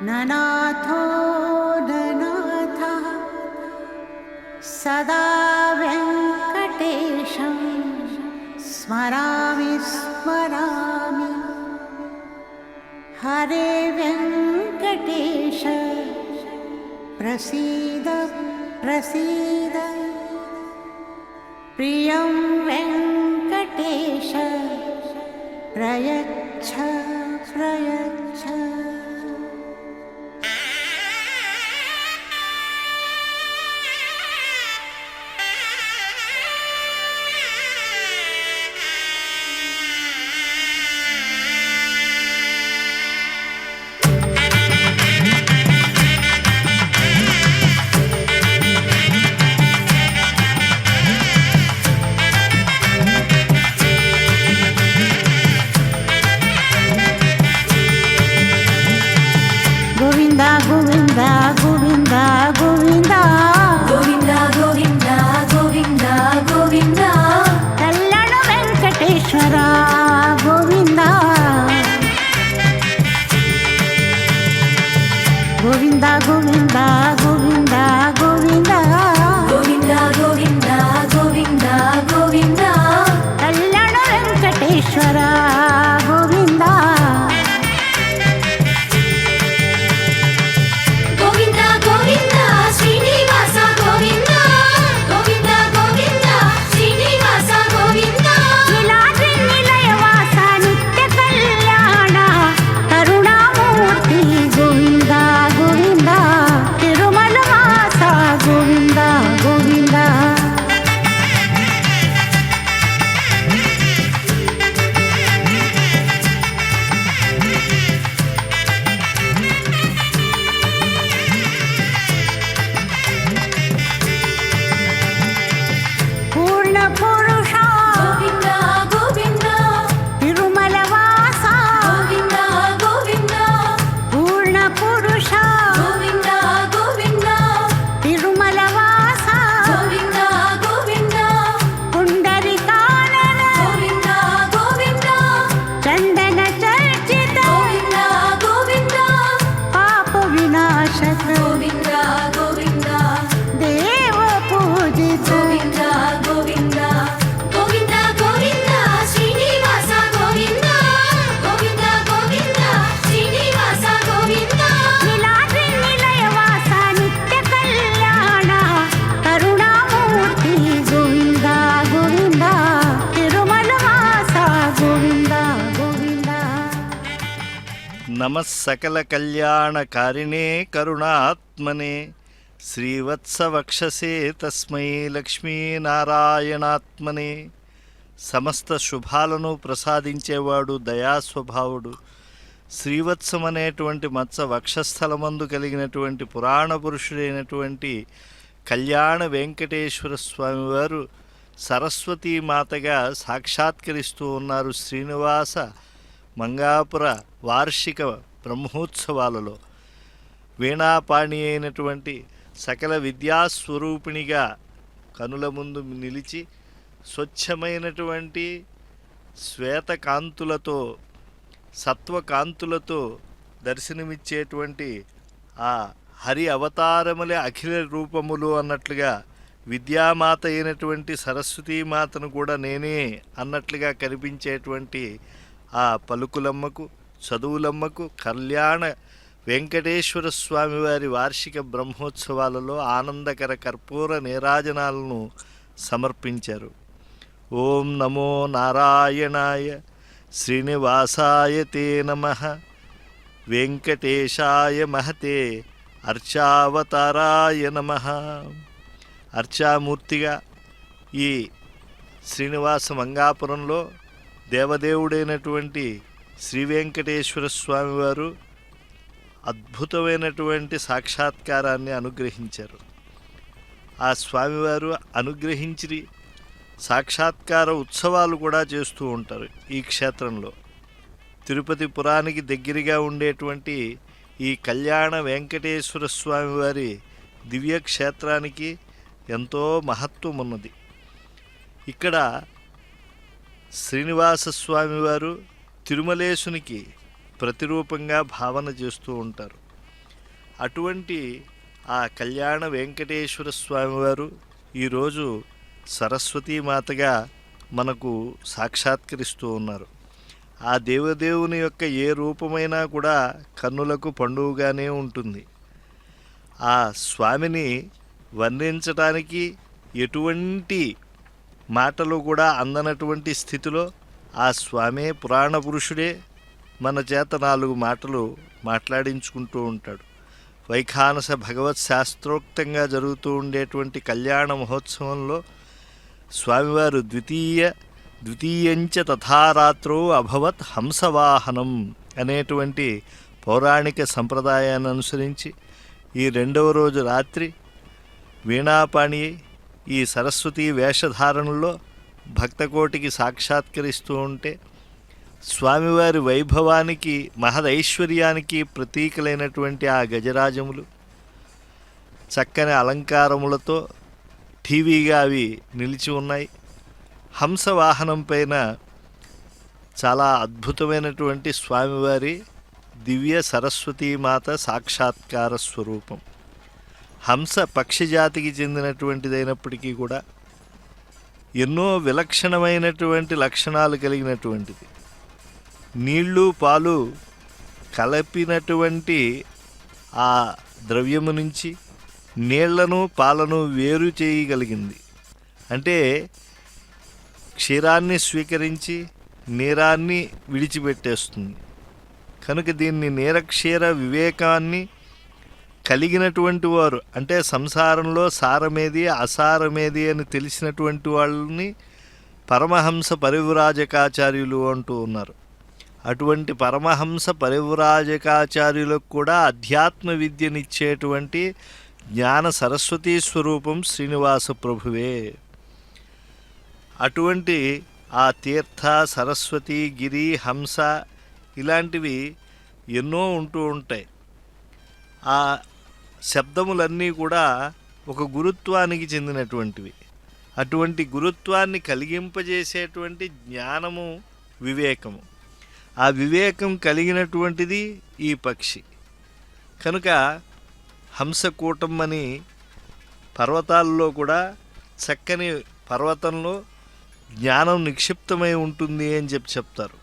ननाथो ननाथः सदा वेङ्कटेशं स्मरामि स्मरामि। हरे वेङ्कटेश प्रसीद प्रसीद। प्रियं वेङ्कटेश प्रयच्छ प्रयच्छ। गोविंदा गोविंदा गोविंदा गोविंदा गोविंदा गोविंदा गोविंदा कल्याण वेंकटेश्वर गोविंदा गोविंदा गोविंदा गोविंदा गोविंदा गोविंदा गोविंदा गोविंदा गोविंदा कल्याण वेंकटेश्वर गोविंदा गोविंदा गोविंदा श्रीनिवास गोविंदा गोविंदा गोविंदा श्रीनिवास गोविंदा नीलाद्रि निलयवास नित्य कल्याण करुणामूर्ति गोविंदा गोविंदा तिरुमल वास गोविंदा गोविंदा। पूर्ण पुरुषा गोविंदा गोविंदा तिरुमल वास गोविंदा गोविंदा पूर्ण पुरुषा गोविंदा गोविंदा तिरुमल वास गोविंदा गोविंदा पुंडरीकानन गोविंदा गोविंदा चंदन चर्चित गोविंदा गोविंदा पाप विनाशक गोविंदा गोविंदा देव पूजित गोविंदा गोविंदा गोविंदा गोविंदा श्रीनिवास गोविंदा गोविंदा गोविंदा श्रीनिवास गोविंदा नीलाद्रि निलयवास नित्य कल्याण करुणामूर्ति गोविंदा गोविंदा तिरुमल वास गोविंदा गोविंदा। नमः सकल कल्याणकारिणे करुणात्मने శ్రీవత్సవక్షసే తస్మై లక్ష్మీనారాయణాత్మనే. సమస్త శుభాలను ప్రసాదించేవాడు దయాస్వభావుడు. శ్రీవత్సం అనేటువంటి మత్స వక్షస్థలమందు కలిగినటువంటి పురాణ పురుషుడైనటువంటి కళ్యాణ వెంకటేశ్వర స్వామివారు సరస్వతీమాతగా సాక్షాత్కరిస్తూ ఉన్నారు శ్రీనివాస మంగాపుర వార్షిక బ్రహ్మోత్సవాలలో. వీణాపాణి అయినటువంటి సకల విద్యాస్వరూపిణిగా కనుల ముందు నిలిచి స్వచ్ఛమైనటువంటి శ్వేతకాంతులతో సత్వకాంతులతో దర్శనమిచ్చేటువంటి ఆ హరి అవతారములే అఖిల రూపములు అన్నట్లుగా విద్యామాత అయినటువంటి సరస్వతీమాతను కూడా నేనే అన్నట్లుగా కనిపించేటువంటి ఆ పలుకులమ్మకు చదువులమ్మకు కళ్యాణ వెంకటేశ్వర స్వామివారి వార్షిక బ్రహ్మోత్సవాలలో ఆనందకర కర్పూర నీరాజనాలను సమర్పించారు. ఓం నమో నారాయణాయ శ్రీనివాసాయ తే నమః వెంకటేశాయ మహతే అర్చావతారాయ నమః. అర్చామూర్తిగా ఈ శ్రీనివాస మంగాపురంలో దేవదేవుడైనటువంటి శ్రీ వెంకటేశ్వర స్వామివారు అద్భుతమైనటువంటి సాక్షాత్కారాన్ని అనుగ్రహించారు. ఆ స్వామివారు అనుగ్రహించి సాక్షాత్కార ఉత్సవాలు కూడా చేస్తూ ఉంటారు ఈ క్షేత్రంలో. తిరుపతి పురానికి దగ్గరగా ఉండేటువంటి ఈ కళ్యాణ వెంకటేశ్వర స్వామివారి దివ్యక్షేత్రానికి ఎంతో మహత్వం ఉన్నది. ఇక్కడ శ్రీనివాస స్వామివారు తిరుమలేశునికి ప్రతిరూపంగా భావన చేస్తూ ఉంటారు. అటువంటి ఆ కళ్యాణ వెంకటేశ్వర స్వామివారు ఈరోజు సరస్వతీమాతగా మనకు సాక్షాత్కరిస్తూ ఉన్నారు. ఆ దేవదేవుని యొక్క ఏ రూపమైనా కూడా కన్నులకు పండుగగానే ఉంటుంది. ఆ స్వామిని వర్ణించటానికి ఎటువంటి మాటలు కూడా అందనటువంటి స్థితిలో ఆ స్వామే పురాణ పురుషుడే మన చేత 4 మాటలు మాట్లాడించుకుంటూ ఉంటాడు. వైఖానస భగవత్ శాస్త్రోక్తంగా జరుగుతూ ఉండేటువంటి కళ్యాణ మహోత్సవంలో స్వామివారు ద్వితీయంచ తథారాత్రో అభవత్ హంసవాహనం అనేటువంటి పౌరాణిక సంప్రదాయాన్ని అనుసరించి ఈ 2వ రోజు రాత్రి వీణాపాణి ఈ సరస్వతీ వేషధారణలో భక్తకోటికి సాక్షాత్కరిస్తూ ఉంటే స్వామివారి వైభవానికి మహదైశ్వర్యానికి ప్రతీకలైనటువంటి ఆ గజరాజములు చక్కని అలంకారములతో ఠీవీగా అవి నిలిచి ఉన్నాయి. హంసవాహనం పైన చాలా అద్భుతమైనటువంటి స్వామివారి దివ్య సరస్వతీమాత సాక్షాత్కార స్వరూపం. హంస పక్షి జాతికి చెందినటువంటిదైనప్పటికీ కూడా ఎన్నో విలక్షణమైనటువంటి లక్షణాలు కలిగినటువంటిది. నీళ్ళు పాలు కలిపినటువంటి ఆ ద్రవ్యము నుంచి నీళ్లను పాలను వేరు చేయగలిగింది. అంటే క్షీరాన్ని స్వీకరించి నీరాన్ని విడిచిపెట్టేస్తుంది. కనుక దీన్ని నీరక్షీర వివేకాన్ని కలిగినటువంటి వారు, అంటే సంసారంలో సారమేది అసారమేది అని తెలిసినటువంటి వాళ్ళని పరమహంస పరివ్రాజకాచార్యులు అంటూ ఉన్నారు. అటువంటి పరమహంస పరివ్రాజకాచార్యులకు కూడా అధ్యాత్మ విద్యనిచ్చేటువంటి జ్ఞాన సరస్వతీ స్వరూపం శ్రీనివాస ప్రభువే. అటువంటి ఆ తీర్థ, సరస్వతి, గిరి, హంస ఇలాంటివి ఎన్నో ఉంటూ ఉంటాయి. ఆ శబ్దములన్నీ కూడా ఒక గురుత్వానికి చెందినటువంటివి. అటువంటి గురుత్వాన్ని కలిగింపజేసేటువంటి జ్ఞానము వివేకము. ఆ వివేకం కలిగినటువంటిది ఈ పక్షి. కనుక హంసకూటం అని పర్వతాల్లో కూడా చక్కని పర్వతంలో జ్ఞానం నిక్షిప్తమై ఉంటుంది అని చెప్తారు.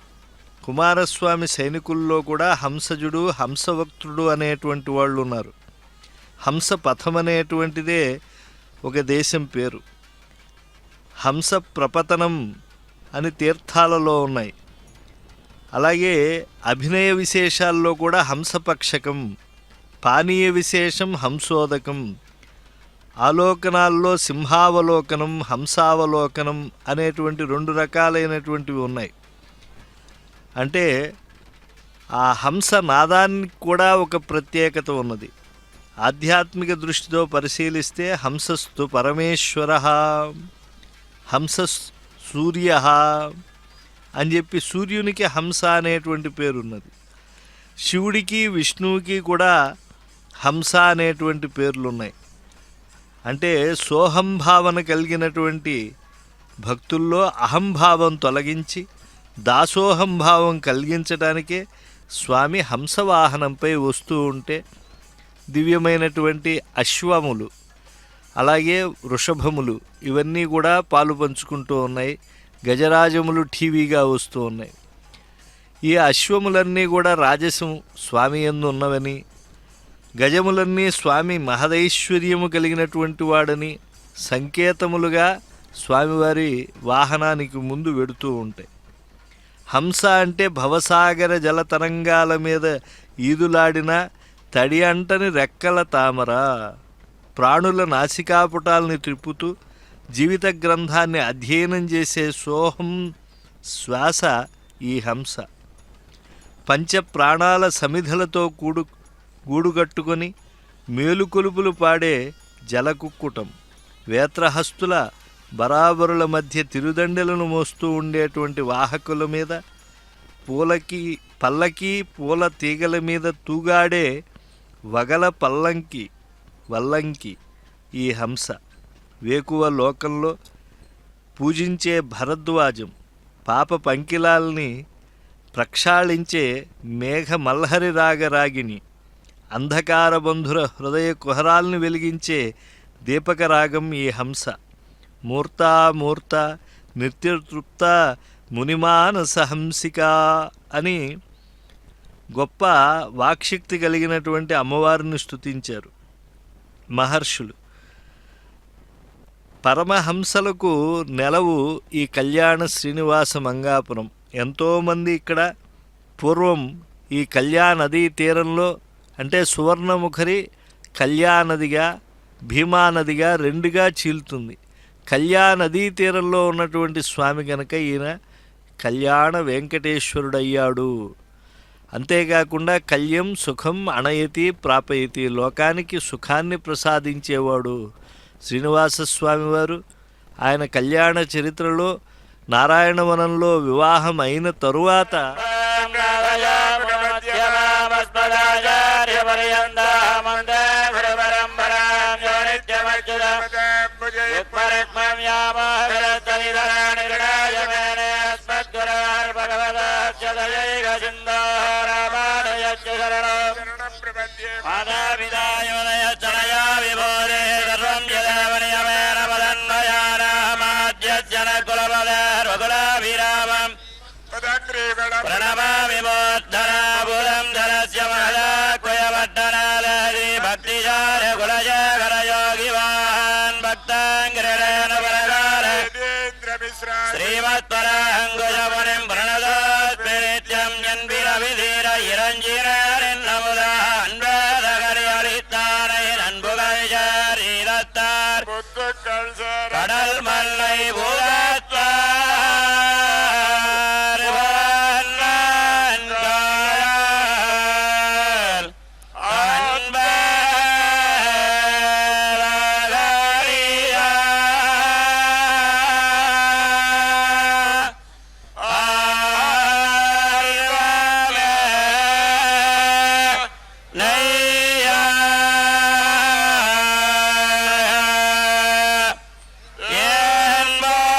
కుమారస్వామి సైనికుల్లో కూడా హంసజుడు, హంసవక్తుడు అనేటువంటి వాళ్ళు ఉన్నారు. హంస పథం అనేటువంటిదే ఒక దేశం పేరు. హంస ప్రపతనం అని తీర్థాలలో ఉన్నాయి. అలాగే అభినయ విశేషాల్లో కూడా హంసపక్షకం, పానీయ విశేషం హంసోదకం, ఆలోకనాల్లో సింహావలోకనం, హంసావలోకనం అనేటువంటి 2 రకాలైనటువంటివి ఉన్నాయి. అంటే ఆ హంస నాదానికి కూడా ఒక ప్రత్యేకత ఉన్నది. ఆధ్యాత్మిక దృష్టితో పరిశీలిస్తే హంసస్తు పరమేశ్వర, హంస సూర్య అని చెప్పి సూర్యునికి హంస అనేటువంటి పేరున్నది. శివుడికి విష్ణువుకి కూడా హంస అనేటువంటి పేర్లు ఉన్నాయి. అంటే సోహంభావన కలిగినటువంటి భక్తుల్లో అహంభావం తొలగించి దాసోహంభావం కలిగించడానికే స్వామి హంసవాహనంపై వస్తూ ఉంటే దివ్యమైనటువంటి అశ్వములు, అలాగే వృషభములు ఇవన్నీ కూడా పాలు పంచుకుంటూ ఉన్నాయి. గజరాజములు ఠీవీగా వస్తూ ఉన్నాయి. ఈ అశ్వములన్నీ కూడా రాజసం స్వామి యందు ఉన్నవని, గజములన్నీ స్వామి మహదైశ్వర్యము కలిగినటువంటి వాడని సంకేతములుగా స్వామివారి వాహనానికి ముందు వెడుతూ ఉంటాయి. హంస అంటే భవసాగర జలతరంగాల మీద ఈదులాడిన తడి అంటని రెక్కల తామర, ప్రాణుల నాసికాపుటాలని త్రిప్పుతూ జీవిత గ్రంథాన్ని అధ్యయనం చేసే సోహం శ్వాస ఈ హంస. పంచప్రాణాల సమిధలతో గూడుగట్టుకొని మేలుకొలుపులు పాడే జలకుక్కుటం, వేత్రహస్తుల బరాబరుల మధ్య తిరుదండెలను మోస్తూ ఉండేటువంటి వాహకుల మీద పల్లకి పూల తీగల మీద తూగాడే వగల వల్లంకి ఈ హంస. వేకువ లోకంలో పూజించే భరద్వాజం పాప పంకిలాల్ని ప్రక్షాళించే మేఘమల్హరి రాగరాగిని, అంధకారబంధుర హృదయ కుహరాల్ని వెలిగించే దీపక రాగం ఈ హంస. మూర్త నిత్యతృప్త మునిమానస హంసిక అని గొప్ప వాక్శక్తి కలిగినటువంటి అమ్మవారిని స్తుతించారు మహర్షులు. పరమహంసలకు నెలవు ఈ కళ్యాణ శ్రీనివాస మంగాపురం. ఎంతోమంది ఇక్కడ పూర్వం ఈ కళ్యాణ నదీ తీరంలో, అంటే సువర్ణముఖరి కళ్యాణదిగా భీమానదిగా రెండుగా చీలుతుంది. కళ్యాణ నదీ తీరంలో ఉన్నటువంటి స్వామి కనుక ఈయన కళ్యాణ వెంకటేశ్వరుడయ్యాడు. అంతేకాకుండా కళ్యం సుఖం అణయతి ప్రాపయతి, లోకానికి సుఖాన్ని ప్రసాదించేవాడు శ్రీనివాసస్వామి వారు. ఆయన కళ్యాణ చరిత్రలో నారాయణవనంలో వివాహం అయిన తరువాత ప్రణమామి మోద్ధరాబులం ధరస్య మహదాక్వయవడ్డనాలహరి భక్తిచార కులశేఖర యోగివాన్ భక్తాంగ్రేణ పరకాల శ్రీమత్పరాంగుజమునిం ప్రణతోస్మి నిత్యం యన్విరవిధీర ఇరంజినముదా அன்பதகரி அளித்தானை நண்புகள் சாரிதத்தார் கடல் மல்லை பூதத்தார் Bye.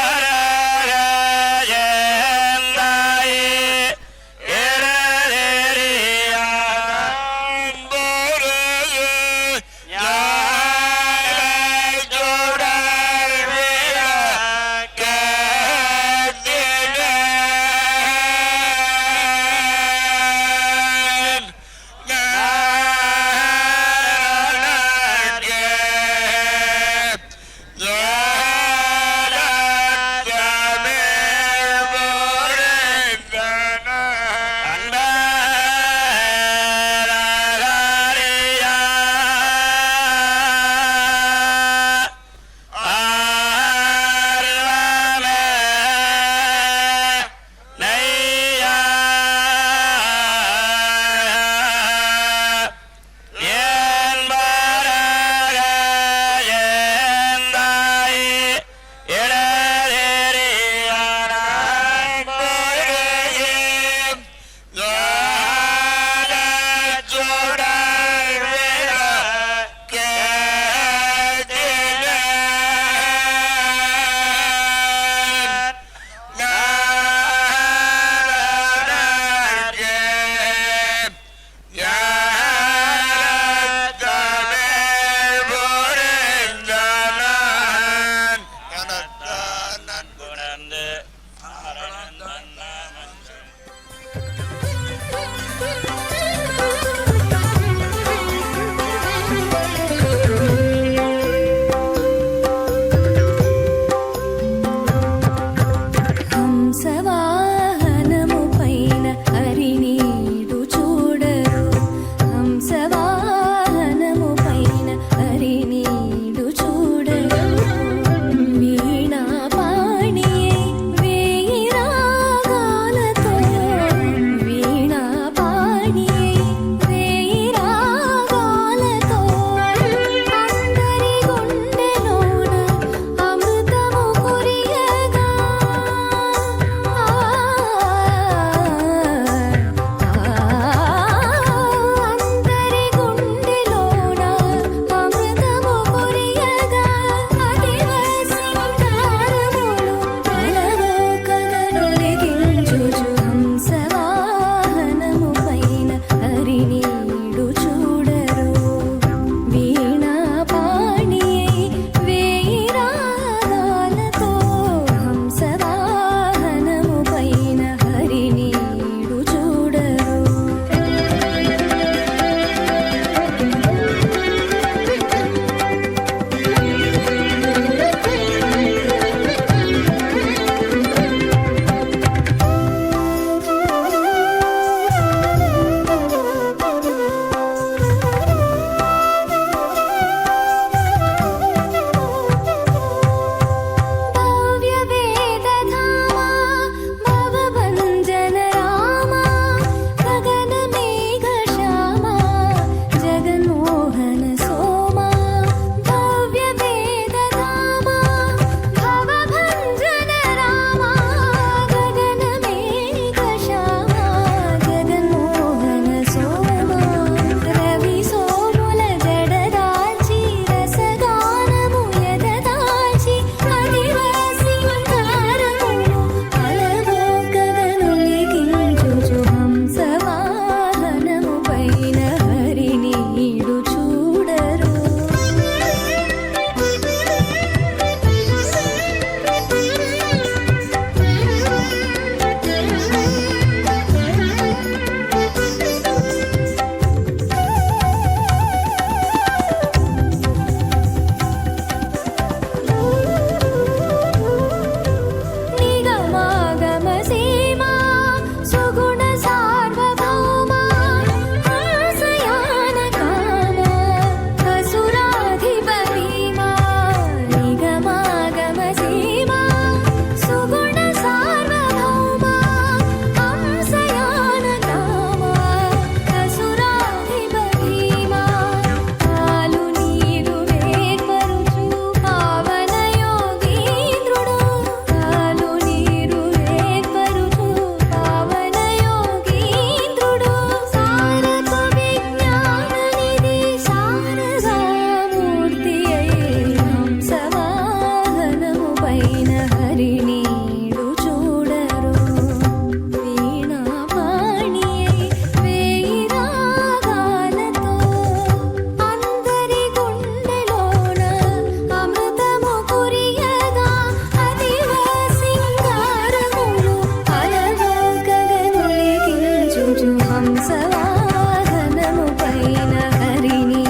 హంసవాహనము పైన హరిని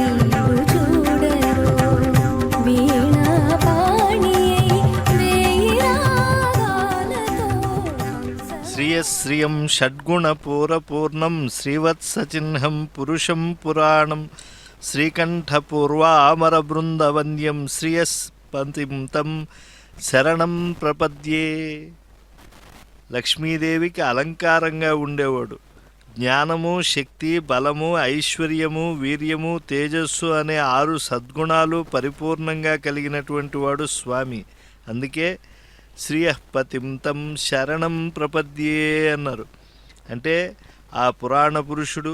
చూడరు వీణాపాణియై వేయి రాగాలతో శ్రియం షడ్గుణపూరపూర్ణం శ్రీవత్సచిహ్నం పురుషం పురాణం శ్రీకంఠపూర్వామరబృందవంద్యం శ్రియస్పతిం తం శరణం ప్రపద్యే. లక్ష్మీదేవికి అలంకారంగా ఉండేవాడు. జ్ఞానము, శక్తి, బలము, ఐశ్వర్యము, వీర్యము, తేజస్సు అనే 6 సద్గుణాలు పరిపూర్ణంగా కలిగినటువంటి వాడు స్వామి. అందుకే శ్రియఃపతిం తం శరణం ప్రపద్యే అన్నారు. అంటే ఆ పురాణ పురుషుడు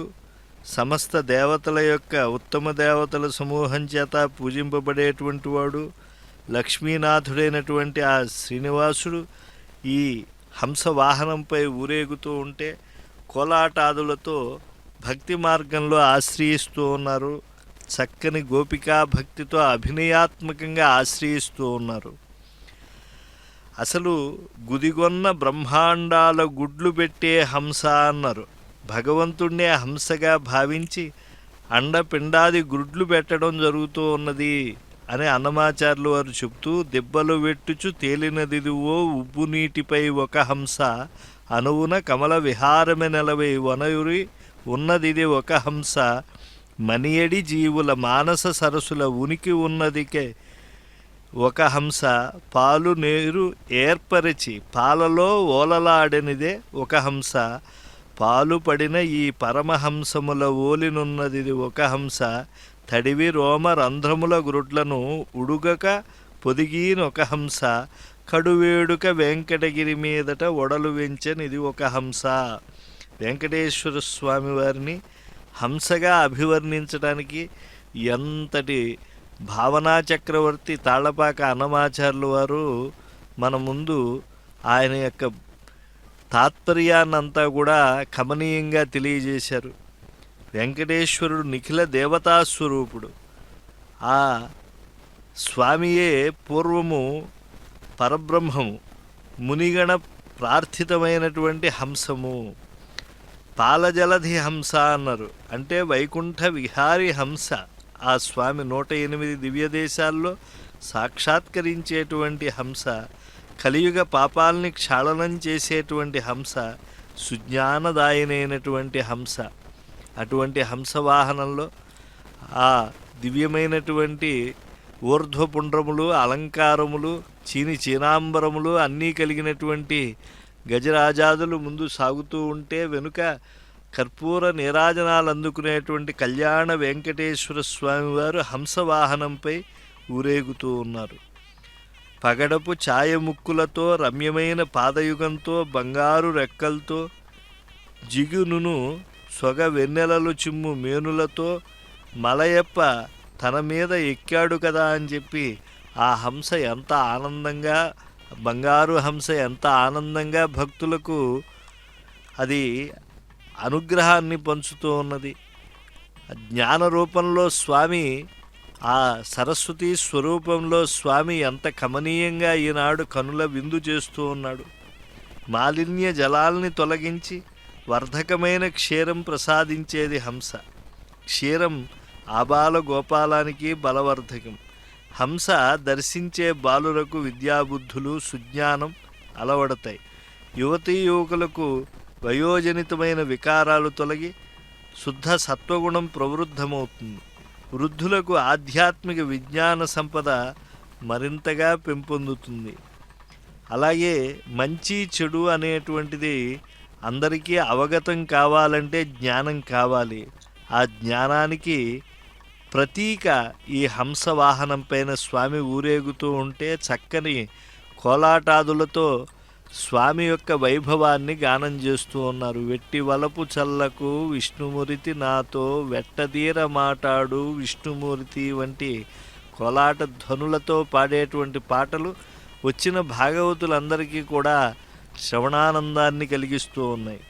సమస్త దేవతల యొక్క ఉత్తమ దేవతల సమూహం చేత పూజింపబడేటువంటి వాడు లక్ష్మీనాథుడైనటువంటి ఆ శ్రీనివాసుడు ఈ హంస వాహనంపై ఊరేగుతూ ఉంటే కోలాటాదులతో భక్తి మార్గంలో ఆశ్రయిస్తూ ఉన్నారు. చక్కని గోపికా భక్తితో అభినయాత్మకంగా ఆశ్రయిస్తూ ఉన్నారు. అసలు గుదిగొన్న బ్రహ్మాండాల గుడ్లు పెట్టే హంస అన్నారు. భగవంతుణ్ణే హంసగా భావించి అండపిండాది గుడ్లు పెట్టడం జరుగుతూ ఉన్నది అని అన్నమాచార్యులు వారు చెప్తూ, దెబ్బలు వెట్టుచు తేలినదిదివో ఉబ్బు నీటిపై ఒక హంస అనువున కమల విహారమె నెలవై వనయురి ఉన్నదిది ఒక హంస మనియడి జీవుల మానస సరసుల ఉనికి ఉన్నదికే ఒక హంస పాలు నీరు ఏర్పరిచి పాలలో ఓలలాడనిదే ఒక హంస పాలు పడిన ఈ పరమహంసముల ఓలినున్నది ఒక హంస తడివి రోమ రంధ్రముల గ్రుడ్లను ఉడుగక పొదిగీనొక హంస కడువేడుక వెంకటగిరి మీదట ఒడలు వెంచనిది ఒక హంస. వెంకటేశ్వర స్వామి వారిని హంసగా అభివర్ణించడానికి ఎంతటి భావనా చక్రవర్తి తాళ్లపాక అన్నమాచార్యులు వారు మన ముందు ఆయన యొక్క తాత్పర్యాన్నంతా కూడా కమనీయంగా తెలియజేశారు. వెంకటేశ్వరుడు నిఖిల దేవతాస్వరూపుడు. ఆ స్వామియే పూర్వము పరబ్రహ్మము, మునిగణ ప్రార్థితమైనటువంటి హంసము. పాలజలధి హంస అన్నారు. అంటే వైకుంఠ విహారి హంస. ఆ స్వామి 108 దివ్య దేశాల్లో సాక్షాత్కరించేటువంటి హంస, కలియుగ పాపాలని క్షాళనం చేసేటువంటి హంస, సుజ్ఞానదాయనైనటువంటి హంస. అటువంటి హంసవాహనంలో ఆ దివ్యమైనటువంటి ఊర్ధ్వపుండ్రములు, అలంకారములు, చీనాంబరములు అన్నీ కలిగినటువంటి గజరాజాదులు ముందు సాగుతూ ఉంటే వెనుక కర్పూర నీరాజనాలు అందుకునేటువంటి కళ్యాణ వెంకటేశ్వర స్వామివారు హంసవాహనంపై ఊరేగుతూ ఉన్నారు. పగడపు ఛాయముక్కులతో, రమ్యమైన పాదయుగంతో, బంగారు రెక్కలతో, జిగునును సొగ వెన్నెలలు చిమ్ము మేనులతో మలయప్ప తన మీద ఎక్కాడు కదా అని చెప్పి ఆ హంస ఎంత ఆనందంగా, బంగారు హంస ఎంత ఆనందంగా భక్తులకు అది అనుగ్రహాన్ని పంచుతూ ఉన్నది. జ్ఞాన రూపంలో స్వామి, ఆ సరస్వతి స్వరూపంలో స్వామి ఎంత కమనీయంగా ఈనాడు కనుల విందు చేస్తూ ఉన్నాడు. మాలిన్య జలాల్ని తొలగించి వర్ధకమైన క్షీరం ప్రసాదించేది హంస. క్షీరం ఆబాల గోపాలానికి బలవర్ధకం. హంస దర్శించే బాలురకు విద్యాబుద్ధులు, సుజ్ఞానం అలవడతాయి. యువతీ యువకులకు వయోజనితమైన వికారాలు తొలగి శుద్ధ సత్వగుణం ప్రవృద్ధమవుతుంది. వృద్ధులకు ఆధ్యాత్మిక విజ్ఞాన సంపద మరింతగా పెంపొందుతుంది. అలాగే మంచి చెడు అనేటువంటిది అందరికీ అవగతం కావాలంటే జ్ఞానం కావాలి. ఆ జ్ఞానానికి ప్రతీక ఈ హంస వాహనం పైన స్వామి ఊరేగుతూ ఉంటే చక్కని కోలాటాదులతో స్వామి యొక్క వైభవాన్ని గానం చేస్తూ ఉన్నారు. వెట్టి వలపు చల్లకు విష్ణుమూర్తి నాతో వెట్టదీర మాటాడు విష్ణుమూర్తి వంటి కోలాట ధ్వనులతో పాడేటువంటి పాటలు వచ్చిన భాగవతులందరికీ కూడా శ్రవణానందాన్ని కలిగిస్తూ ఉన్నాయి.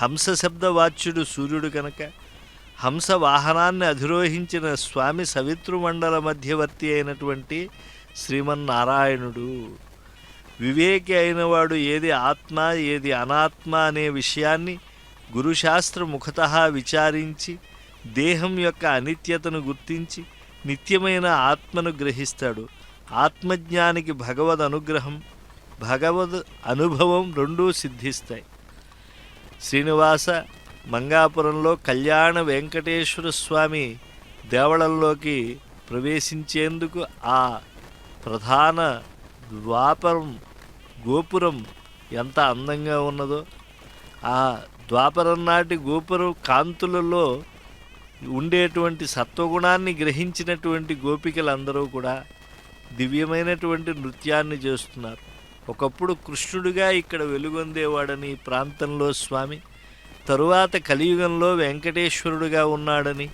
హంస శబ్ద వాచ్యుడు సూర్యుడు కనుక హంస వాహనాన్ని అధిరోహించిన స్వామి సవితృమండల మధ్యవర్తి అయినటువంటి శ్రీమన్నారాయణుడు. వివేకి అయినవాడు ఏది ఆత్మ ఏది అనాత్మ అనే విషయాన్ని గురుశాస్త్ర ముఖతః విచారించి దేహం యొక్క అనిత్యతను గుర్తించి నిత్యమైన ఆత్మను గ్రహిస్తాడు. ఆత్మజ్ఞానికి భగవద్ అనుగ్రహం, భగవద్ అనుభవం రెండూ సిద్ధిస్తాయి. శ్రీనివాస మంగాపురంలో కళ్యాణ వెంకటేశ్వర స్వామి దేవళంలోకి ప్రవేశించేందుకు ఆ ప్రధాన ద్వాపరం గోపురం ఎంత అందంగా ఉన్నదో, ఆ ద్వాపరం నాటి గోపురం కాంతులలో ఉండేటువంటి సత్వగుణాన్ని గ్రహించినటువంటి గోపికలందరూ కూడా దివ్యమైనటువంటి నృత్యాన్ని చేస్తున్నారు. ఒకప్పుడు కృష్ణుడిగా ఇక్కడ వెలుగొందేవాడని ఈ ప్రాంతంలో స్వామి, తరువాత కలియుగంలో వెంకటేశ్వరుడుగా ఉన్నాడని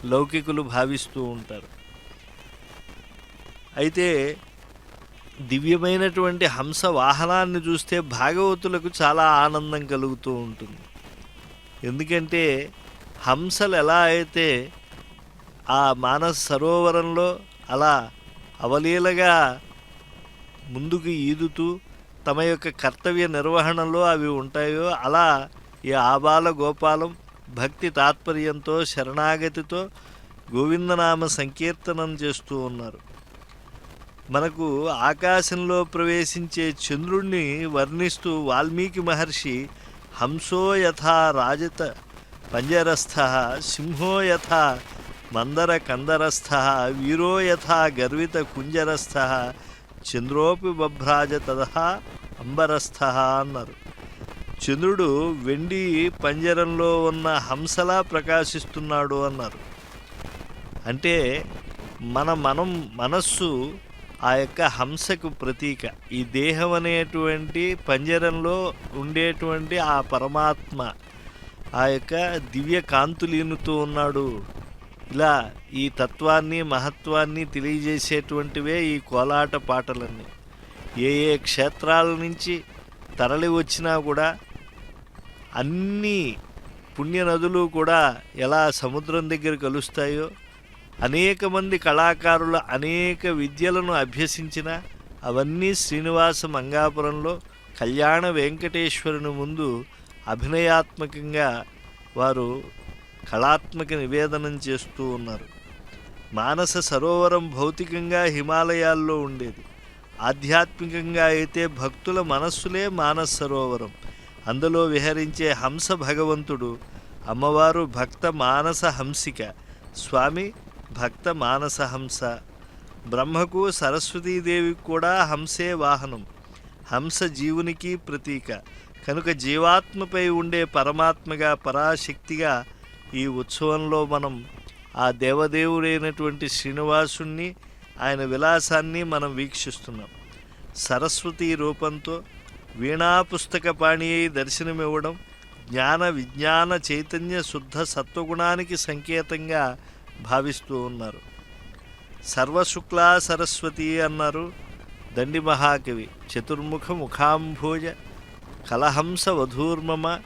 లౌకికులు భావిస్తూ ఉంటారు. అయితే దివ్యమైనటువంటి హంస వాహనాన్ని చూస్తే భాగవతులకు చాలా ఆనందం కలుగుతూ ఉంటుంది. ఎందుకంటే హంసలు ఎలా అయితే ఆ మానస సరోవరంలో అలా అవలీలగా ముందుకు ఈదుతూ తమ యొక్క కర్తవ్య నిర్వహణలో అవి ఉంటాయో, అలా ఈ ఆబాల గోపాలం భక్తి తాత్పర్యంతో శరణాగతితో గోవిందనామ సంకీర్తనం చేస్తూ ఉన్నారు. మనకు ఆకాశంలో ప్రవేశించే చంద్రుణ్ణి వర్ణిస్తూ వాల్మీకి మహర్షి హంసో యథా రాజత పంజరస్థ సింహో యథా మందర కందరస్థ వీరో యథా గర్విత కుంజరస్థ చంద్రోపి బభ్రాజ తదహా అంబరస్థ అన్నారు. చంద్రుడు వెండి పంజరంలో ఉన్న హంసలా ప్రకాశిస్తున్నాడు అన్నారు. అంటే మనస్సు ఆ యొక్క హంసకు ప్రతీక. ఈ దేహం అనేటువంటి పంజరంలో ఉండేటువంటి ఆ పరమాత్మ ఆ యొక్క దివ్య కాంతులీనుతూ ఉన్నాడు. ఇలా ఈ తత్వాన్ని మహత్వాన్ని తెలియజేసేటువంటివే ఈ కోలాట పాటలన్నీ. ఏ ఏ క్షేత్రాల నుంచి తరలి వచ్చినా కూడా అన్ని పుణ్యనదులు కూడా ఎలా సముద్రం దగ్గర కలుస్తాయో, అనేక మంది కళాకారుల అనేక విద్యలను అభ్యసించిన అవన్నీ శ్రీనివాస మంగాపురంలో కళ్యాణ వెంకటేశ్వరుని ముందు అభినయాత్మకంగా వారు కళాత్మక నివేదనం చేస్తూ ఉన్నారు. మానస సరోవరం భౌతికంగా హిమాలయాల్లో ఉండేది. ఆధ్యాత్మికంగా అయితే భక్తుల మనస్సులే మానస సరోవరం. అందులో విహరించే హంస భగవంతుడు, అమ్మవారు భక్త మానస హంసిక, స్వామి భక్త మానస హంస. బ్రహ్మకు సరస్వతీదేవికి కూడా హంసే వాహనం. హంస జీవునికి ప్రతీక కనుక జీవాత్మపై ఉండే పరమాత్మగా పరాశక్తిగా ఈ ఉత్సవంలో మనం ఆ దేవదేవుడైనటువంటి శ్రీనివాసుణ్ణి ఆయన విలాసాన్ని మనం వీక్షిస్తున్నాం. సరస్వతీ రూపంతో వీణా పుస్తక పాణి అయి దర్శనమివ్వడం జ్ఞాన విజ్ఞాన చైతన్య శుద్ధ సత్వగుణానికి సంకేతంగా భావిస్తూ ఉన్నారు. సర్వశుక్లా సరస్వతి అన్నారు దండి మహాకవి. చతుర్ముఖ ముఖాంభోజ కలహంస వధూర్మమ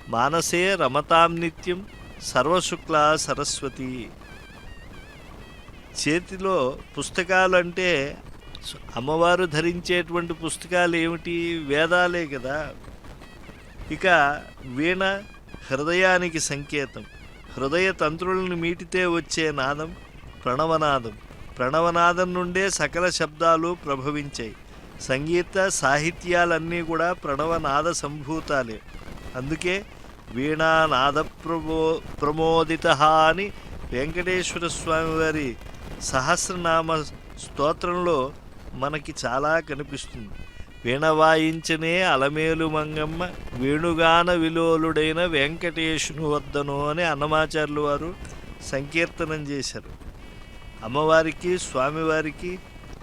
మానసే రమతాం నిత్యం సర్వశుక్లా సరస్వతి. చేతిలో పుస్తకాలు అంటే అమ్మవారు ధరించేటువంటి పుస్తకాలు ఏమిటి? వేదాలే కదా. ఇక వీణ హృదయానికి సంకేతం. హృదయ తంత్రులను మీటితే వచ్చే నాదం ప్రణవనాదం. ప్రణవనాదం నుండే సకల శబ్దాలు ప్రభవించాయి. సంగీత సాహిత్యాలన్నీ కూడా ప్రణవనాద సంభూతాలే. అందుకే వీణానాద ప్రమోదిత అని వెంకటేశ్వర స్వామి వారి సహస్రనామ స్తోత్రంలో మనకి చాలా కనిపిస్తుంది. వీణ వాయించనే అలమేలు మంగమ్మ వేణుగాన విలోలుడైన వెంకటేశుని వద్దను అని అన్నమాచార్యులు వారు సంకీర్తనం చేశారు. అమ్మవారికి స్వామివారికి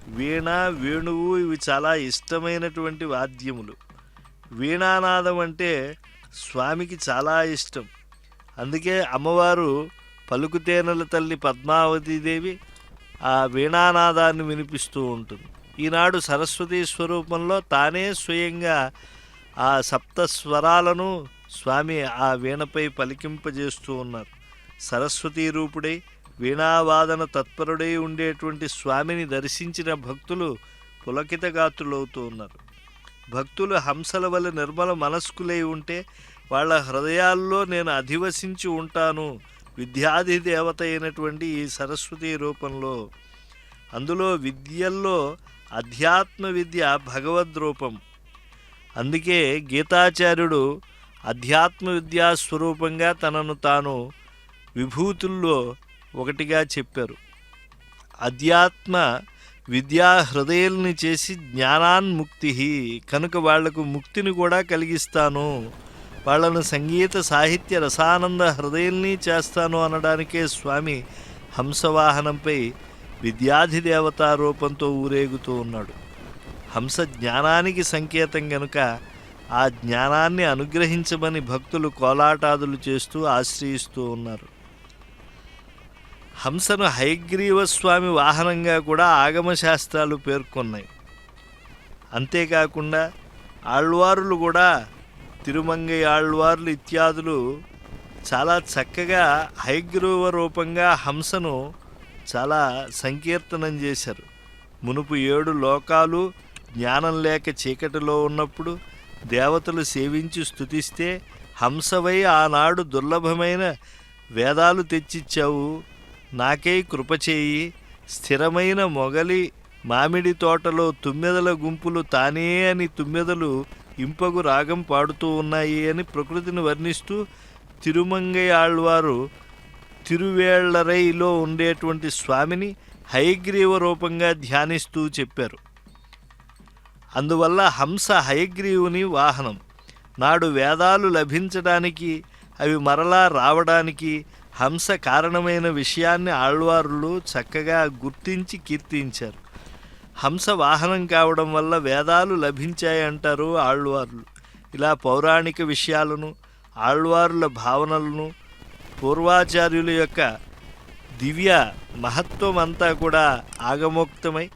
వీణ వేణువు ఇవి చాలా ఇష్టమైనటువంటి వాద్యములు. వీణానాదం అంటే స్వామికి చాలా ఇష్టం. అందుకే అమ్మవారు పలుకుతేనెల తల్లి పద్మావతీదేవి ఆ వీణానాదాన్ని వినిపిస్తూ ఉంటుంది. ఈనాడు సరస్వతీ స్వరూపంలో తానే స్వయంగా ఆ సప్త స్వరాలను స్వామి ఆ వీణపై పలికింపజేస్తూ ఉన్నారు. సరస్వతీ రూపుడై వీణావాదన తత్పరుడై ఉండేటువంటి స్వామిని దర్శించిన భక్తులు పులకితగాత్రులవుతూ ఉన్నారు. భక్తులు హంసల వల్ల నిర్మల మనస్కులై ఉంటే వాళ్ళ హృదయాల్లో నేను అధివసించి ఉంటాను విద్యాధి దేవత అయినటువంటి ఈ సరస్వతి రూపంలో. అందులో విద్యల్లో అధ్యాత్మ విద్య భగవద్ రూపం. అందుకే గీతాచార్యుడు అధ్యాత్మ విద్యా స్వరూపంగా తనను తాను విభూతుల్లో ఒకటిగా చెప్పారు. అధ్యాత్మ విద్యా హృదయాల్ని చేసి జ్ఞానాన్ముక్తి, కనుక వాళ్లకు ముక్తిని కూడా కలిగిస్తాను, వాళ్లను సంగీత సాహిత్య రసానంద హృదయాల్ని చేస్తాను అనడానికే స్వామి హంసవాహనంపై విద్యాధిదేవతా రూపంతో ఊరేగుతూ ఉన్నాడు. హంస జ్ఞానానికి సంకేతం గనుక ఆ జ్ఞానాన్ని అనుగ్రహించమని భక్తులు కోలాటాదులు చేస్తూ ఆశ్రయిస్తూ ఉన్నారు. హంసను హయగ్రీవ స్వామి వాహనంగా కూడా ఆగమశాస్త్రాలు పేర్కొన్నాయి. అంతేకాకుండా ఆళ్వారులు కూడా తిరుమంగై ఆళ్వార్లు ఇత్యాదులు చాలా చక్కగా హయగ్రీవ రూపంగా హంసను చాలా సంకీర్తనం చేశారు. మునుపు 7 లోకాలు జ్ఞానం లేక చీకటిలో ఉన్నప్పుడు దేవతలు సేవించి స్తుతిస్తే హంసవై ఆనాడు దుర్లభమైన వేదాలు తెచ్చిచ్చావు, నాకై కృపచేయి, స్థిరమైన మొగలి మామిడి తోటలో తుమ్మెదల గుంపులు తానే అని తుమ్మెదలు ఇంపగు రాగం పాడుతూ ఉన్నాయి అని ప్రకృతిని వర్ణిస్తూ తిరుమంగై ఆళ్వారు తిరువేళ్లరైలో ఉండేటువంటి స్వామిని హయగ్రీవ రూపంగా ధ్యానిస్తూ చెప్పారు. అందువల్ల హంస హయగ్రీవుని వాహనం. నాడు వేదాలు లభించడానికి, అవి మరలా రావడానికి హంస కారణమైన విషయాన్ని ఆళ్వారులు చక్కగా గుర్తించి కీర్తించారు. హంస వాహనం కావడం వల్ల వేదాలు లభించాయంటారు ఆళ్వారులు. ఇలా పౌరాణిక విషయాలను, ఆళ్వారుల భావనలను, పూర్వాచార్యుల యొక్క దివ్య మహత్వం అంతా కూడా ఆగమోక్తమై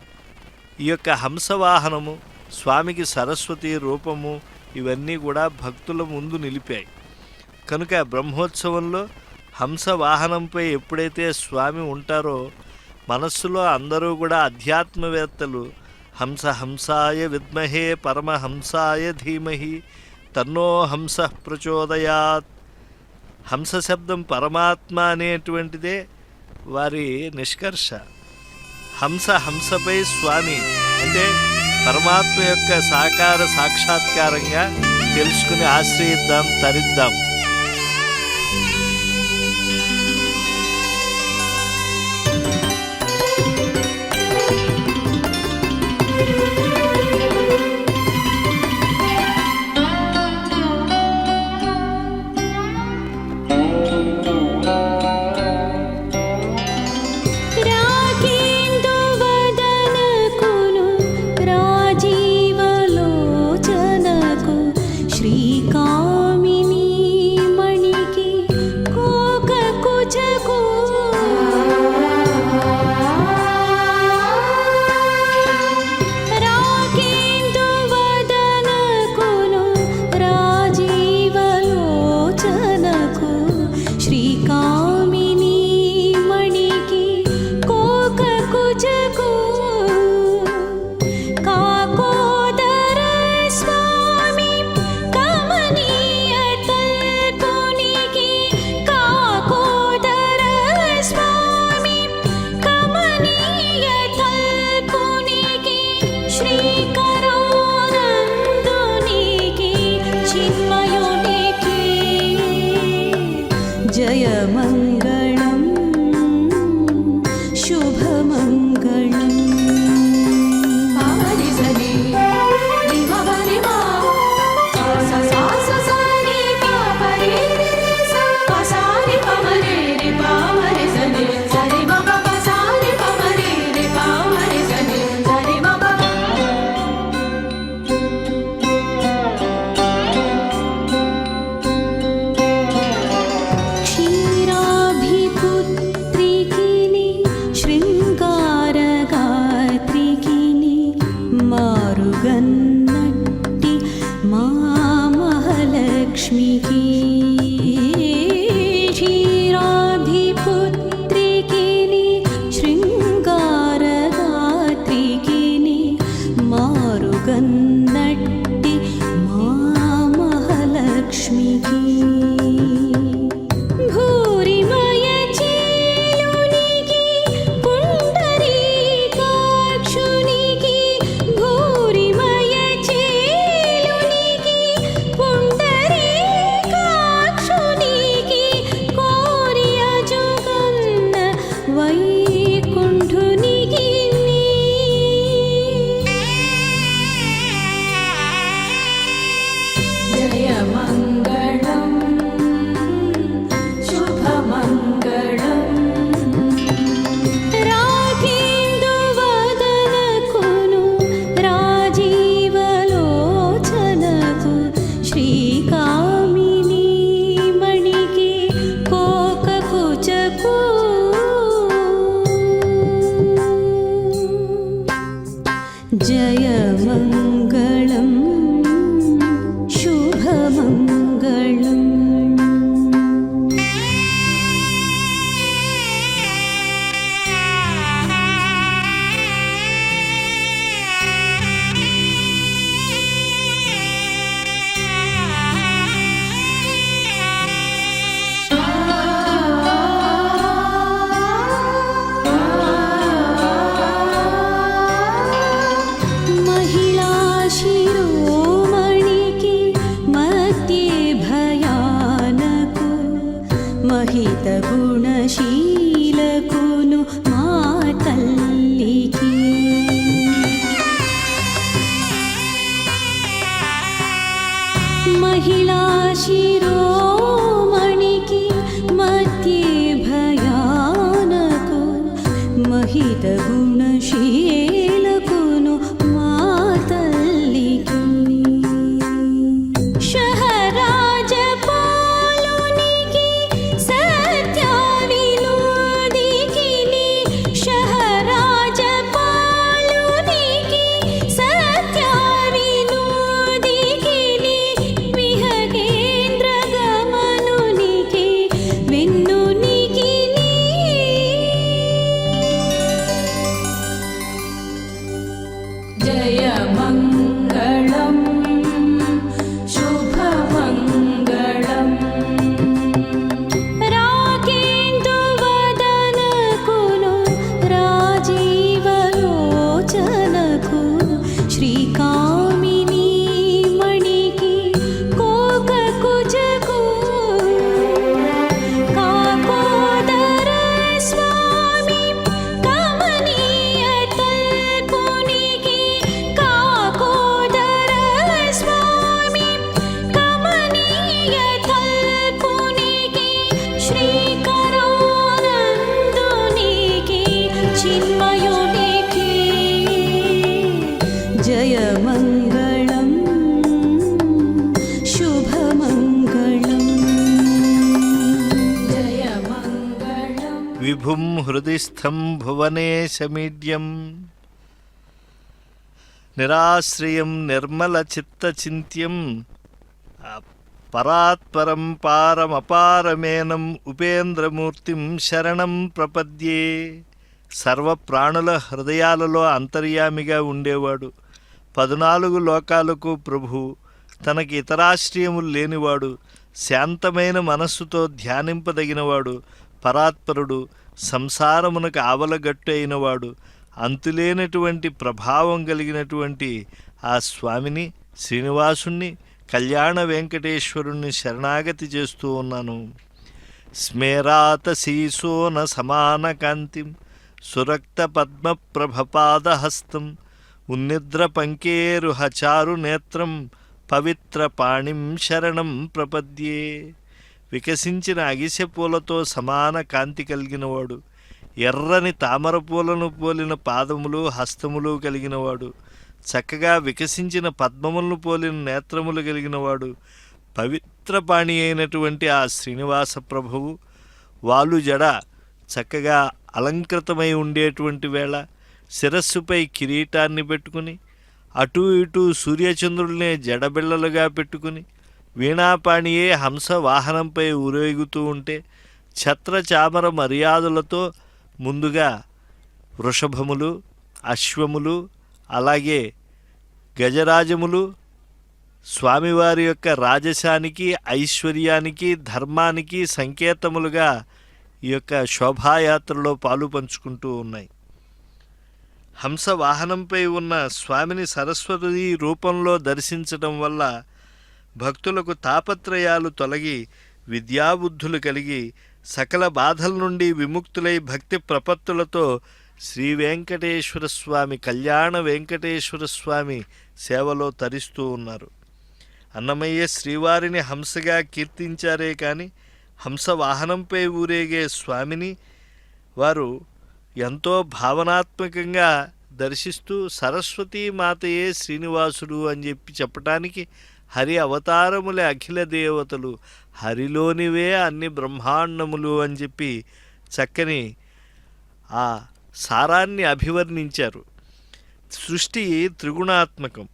ఈ యొక్క హంసవాహనము, స్వామికి సరస్వతి రూపము ఇవన్నీ కూడా భక్తుల ముందు నిలిపాయి. కనుక బ్రహ్మోత్సవంలో హంస వాహనంపై ఎప్పుడైతే స్వామి ఉంటారో మనస్సులో అందరూ కూడా అధ్యాత్మవేత్తలు హంస హంసాయ విద్మహే పరమహంసాయ ధీమహి తన్నో హంస ప్రచోదయాత్. హంస శబ్దం పరమాత్మ అనేటువంటిదే వారి నిష్కర్ష. హంసపై స్వామి అంటే పరమాత్మ యొక్క సాకార సాక్షాత్కారంగా తెలుసుకుని ఆశ్రయిద్దాం, తరిద్దాం. జయమంగళం శుభమంగళం. క్షీరాభి महित गुणशीलकुनु मा तल्लिकी महिला शिरोमणिकी मध्ये भयानको महित गुणशीलकुनु मा तल्लिकी शहराज पालुनिकी सत्याविनोदिकिनी शहराज पालुनिकी सत्याविनोदिकिनी विहगेन्द्र गमनुनिकी वेन्नुनिकिनी जय मंगलम शुभमंगलम राकेन्दुवदनकुनु राजीवलोचनकु श्रीकामिनी मणिकी कोककुजकु काकोदर स्वामी कमनीय तल्पुनिकी काकोदर स्वामी कमनीय तल्पुनिकी श्रीकरानन्दुनिकी चिन्मयुनिकी जय मंगलम शुभमंगलम जय मंगलम విభుం హృదిస్థం భువనేశమీడ్యం నిరాశ్రయం నిర్మల చిత్తచింత్యం పరాత్పరం పారమపారమేనం ఉపేంద్రమూర్తిం శరణం ప్రపద్యే. సర్వప్రాణుల హృదయాలలో అంతర్యామిగా ఉండేవాడు, 14 లోకాలకు ప్రభు, తనకి ఇతరాశ్రయములు లేనివాడు, శాంతమైన మనస్సుతో ధ్యానింపదగినవాడు, పరాత్పరుడు, సంసారమునకు ఆవలగట్టు అయినవాడు, అంతులేనటువంటి ప్రభావం కలిగినటువంటి ఆ స్వామిని, శ్రీనివాసుణ్ణి, కళ్యాణ వెంకటేశ్వరుణ్ణి శరణాగతి చేస్తూ ఉన్నాను. స్మేరాత శీసోన సమాన కాంతిం సురక్త పద్మ ప్రభపాదహస్తం ఉన్నిద్ర పంకేరుహచారు నేత్రం పవిత్ర పాణిం శరణం ప్రపద్యే. వికసించిన అగిసె పూలతో సమాన కాంతి కలిగినవాడు, ఎర్రని తామర పూలను పోలిన పాదములు హస్తములు కలిగినవాడు, చక్కగా వికసించిన పద్మములను పోలిన నేత్రములు కలిగినవాడు, పవిత్రపాణి అయినటువంటి ఆ శ్రీనివాస ప్రభువు వాలు జడ చక్కగా అలంకృతమై ఉండేటువంటి వేళ శిరస్సుపై కిరీటాన్ని పెట్టుకుని అటూ ఇటూ సూర్యచంద్రుల్నే జడబిళ్ళలుగా పెట్టుకుని వీణాపాణియే హంస వాహనంపై ఊరేగుతూ ఉంటే ఛత్రచామర మర్యాదలతో ముందుగా వృషభములు, అశ్వములు, అలాగే గజరాజములు స్వామివారి యొక్క రాజశానికి, ఐశ్వర్యానికి, ధర్మానికి సంకేతములుగా ఈ యొక్క శోభాయాత్రలో పాలు పంచుకుంటూ ఉన్నాయి. హంస వాహనంపై ఉన్న స్వామిని సరస్వతి రూపంలో దర్శించడం వల్ల భక్తులకు తాపత్రయాలు తొలగి విద్యాబుద్ధులు కలిగి సకల బాధల నుండి విముక్తులై భక్తి ప్రపత్తులతో శ్రీ వెంకటేశ్వర స్వామి, కళ్యాణ వెంకటేశ్వర స్వామి సేవలో తరిస్తూ ఉన్నారు. అన్నమయ్య శ్రీవారిని హంసగా కీర్తించారే కానీ హంస వాహనంపై ఊరేగే స్వామిని వారు ఎంతో భావనాత్మకంగా దర్శిస్తూ సరస్వతీ మాతయే శ్రీనివాసుడు అని చెప్పటానికి హరి అవతారములే అఖిల దేవతలు, హరిలోనివే అన్ని బ్రహ్మాండములు అని చెప్పి చక్కని ఆ సారాన్ని అభివర్ణించారు. సృష్టి త్రిగుణాత్మకం.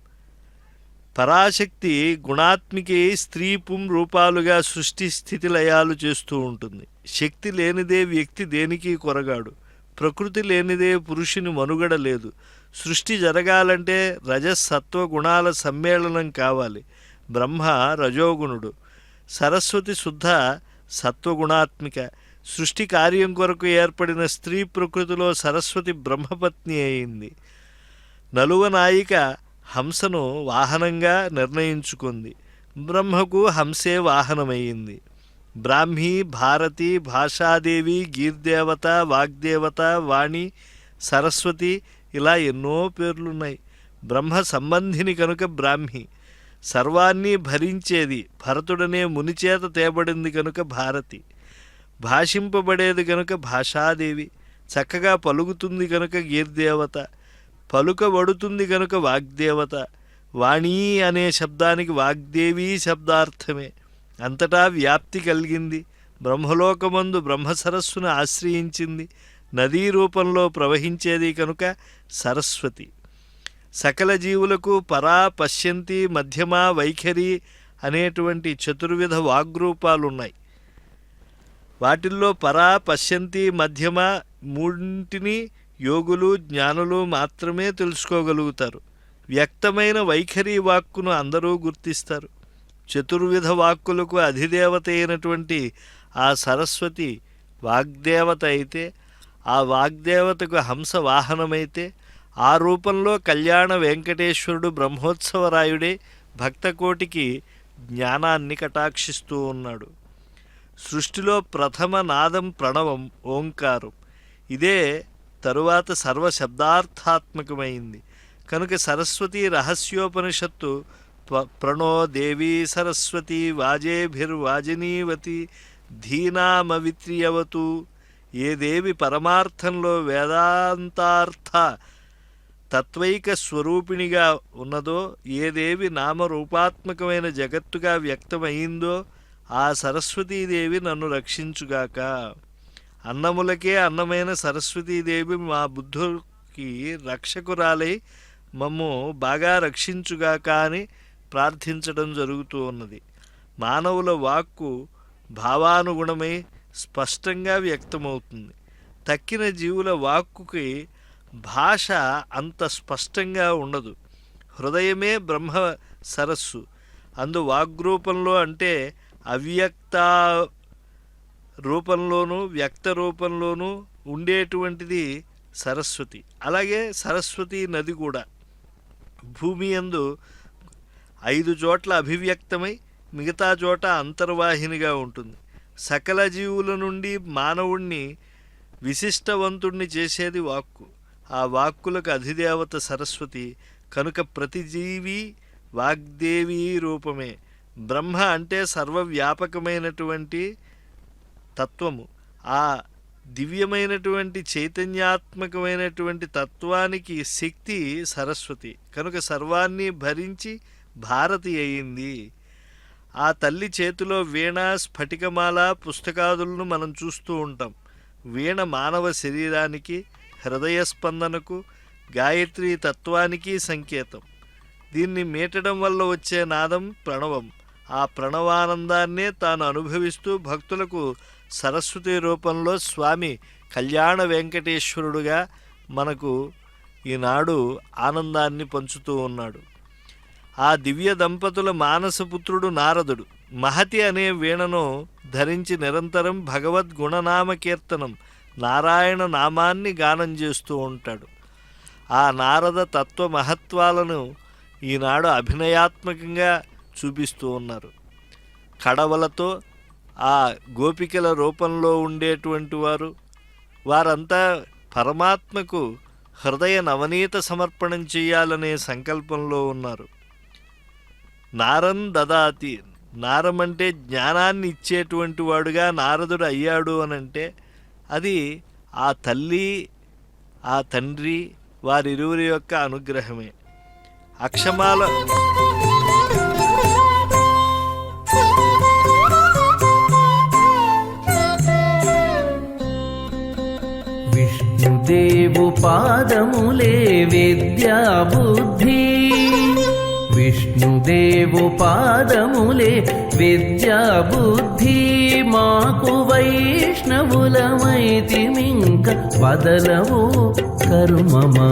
పరాశక్తి గుణాత్మికే స్త్రీ పుం రూపాలుగా సృష్టి స్థితి లయాలు చేస్తూ ఉంటుంది. శక్తి లేనిదే వ్యక్తి దేనికి కొరగాడు, ప్రకృతి లేనిదే పురుషుని మనుగడ లేదు. సృష్టి జరగాలంటే రజసత్వ గుణాల సమ్మేళనం కావాలి. బ్రహ్మ రజోగుణుడు, సరస్వతి శుద్ధ సత్వగుణాత్మిక. సృష్టి కార్యం కొరకు ఏర్పడిన స్త్రీ ప్రకృతిలో సరస్వతి బ్రహ్మపత్ని అయింది. నలువ నాయిక హంసను వాహనంగా నిర్ణయించుకుంది. బ్రహ్మకు హంసే వాహనమయ్యింది. బ్రాహ్మీ, భారతి, భాషాదేవి, గీర్దేవత, వాగ్దేవత, వాణి, సరస్వతి ఇలా ఎన్నో పేర్లున్నాయి. బ్రహ్మ సంబంధిని కనుక బ్రాహ్మి, సర్వాన్ని భరించేది భరతుడనే మునిచేత తేబడింది కనుక భారతి, భాషింపబడేది కనుక భాషాదేవి, చక్కగా పలుకుతుంది కనుక గీర్దేవత, పలుకబడుతుంది కనుక వాగ్దేవత. వాణీ అనే శబ్దానికి వాగ్దేవి శబ్దార్థమే. అంతటా వ్యాప్తి కలిగింది. బ్రహ్మలోకమందు బ్రహ్మసరస్సును ఆశ్రయించింది. నదీ రూపంలో ప్రవహించేది కనుక సరస్వతి. సకల జీవులకు పరా, పశ్యంతి, మధ్యమ, వైఖరి అనేటువంటి చతుర్విధ వాగ్రూపాలున్నాయి. వాటిల్లో పరా, పశ్యంతి, మధ్యమ మూడింటిని యోగులు, జ్ఞానులు మాత్రమే తెలుసుకోగలుగుతారు. వ్యక్తమైన వైఖరి వాక్కును అందరూ గుర్తిస్తారు. చతుర్విధ వాక్కులకు అధిదేవత అయినటువంటి ఆ సరస్వతి వాగ్దేవత అయితే, ఆ వాగ్దేవతకు హంస వాహనమైతే, ఆ రూపంలో కళ్యాణ వెంకటేశ్వరుడు బ్రహ్మోత్సవరాయుడే భక్తకోటికి జ్ఞానాన్ని కటాక్షిస్తూ ఉన్నాడు. సృష్టిలో ప్రథమ నాదం ప్రణవం ఓంకారం. ఇదే తరువాత సర్వశబ్దార్థాత్మకమైంది కనుక సరస్వతి రహస్యోపనిషత్తు ప్రణో దేవీ సరస్వతి వాజేభిర్వాజినీవతి ధీనామవిత్రియవతు. ఏ దేవి పరమార్థంలో వేదాంతార్థ తత్వైక స్వరూపిణిగా ఉన్నదో, ఏ దేవి నామరూపాత్మకమైన జగత్తుగా వ్యక్తమైందో ఆ సరస్వతీదేవి నన్ను రక్షించుగాక. అన్నములకే అన్నమైన సరస్వతీదేవి మా బుద్ధుకి రక్షకురాలై మమ్ము బాగా రక్షించుగాక అని ప్రార్థించడం జరుగుతూ ఉన్నది. మానవుల వాక్కు భావానుగుణమై స్పష్టంగా వ్యక్తమవుతుంది. తక్కిన జీవుల వాక్కుకి భాష అంత స్పష్టంగా ఉండదు. హృదయమే బ్రహ్మ సరస్సు. అందు వాగ్రూపంలో అంటే అవ్యక్త రూపంలోనూ వ్యక్త రూపంలోనూ ఉండేటువంటిది సరస్వతి. అలాగే సరస్వతి నది కూడా భూమి యందు 5 చోట్ల అభివ్యక్తమై మిగతా చోట అంతర్వాహినిగా ఉంటుంది. సకల జీవుల నుండి మానవుణ్ణి విశిష్టవంతుణ్ణి చేసేది వాక్కు. ఆ వాక్కులకు అధిదేవత సరస్వతి కనుక ప్రతి జీవి వాగ్దేవి రూపమే. బ్రహ్మ అంటే సర్వవ్యాపకమైనటువంటి తత్వము. ఆ దివ్యమైనటువంటి చైతన్యాత్మకమైనటువంటి తత్వానికి శక్తి సరస్వతి కనుక సర్వాన్ని భరించి భారతి అయింది. ఆ తల్లి చేతిలో వీణ, స్ఫటికమాల, పుస్తకాదులను మనం చూస్తూ ఉంటాం. వీణ మానవ శరీరానికి, హృదయ స్పందనకు, గాయత్రి తత్వానికి సంకేతం. దీన్ని మీటడం వల్ల వచ్చే నాదం ప్రణవం. ఆ ప్రణవానందాన్నే తాను అనుభవిస్తూ భక్తులకు సరస్వతి రూపంలో స్వామి కళ్యాణ వెంకటేశ్వరుడుగా మనకు ఈనాడు ఆనందాన్ని పంచుతూ ఉన్నాడు. ఆ దివ్య దంపతుల మానసపుత్రుడు నారదుడు మహతి అనే వీణను ధరించి నిరంతరం భగవద్గుణనామ కీర్తనం, నారాయణ నామాన్ని గానం చేస్తూ ఉంటాడు. ఆ నారద తత్వ మహత్వాలను ఈనాడు అభినయాత్మకంగా చూపిస్తూ ఉన్నారు. కడవలతో ఆ గోపికల రూపంలో ఉండేటువంటి వారంతా పరమాత్మకు హృదయ నవనీత సమర్పణం చేయాలనే సంకల్పంలో ఉన్నారు. నారం దదాతి, నారమంటే జ్ఞానాన్ని ఇచ్చేటువంటి వాడుగా నారదుడు అయ్యాడు అనంటే అది ఆ తల్లి ఆ తండ్రి వారిరువురి యొక్క అనుగ్రహమే. అక్షమాల విష్ణుదేవు పాదములే విద్యా బుద్ధి, విష్ణుదేవు పాదములే విద్యా బుద్ధి, మాకు వైష్ణవులమైతిమింక వదలవు కరుమమా.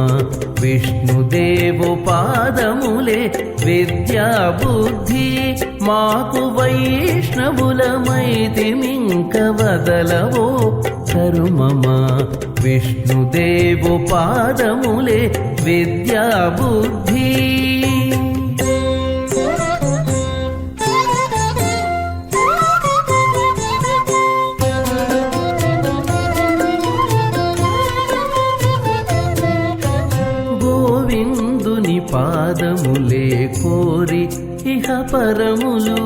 విష్ణుదేవు పాదములే విద్యా బుద్ధి, మాకు వైష్ణవులమైతిమింక వదలవు కరుమమా. విష్ణుదేవు పాదములే విద్యా బుద్ధి. పరములు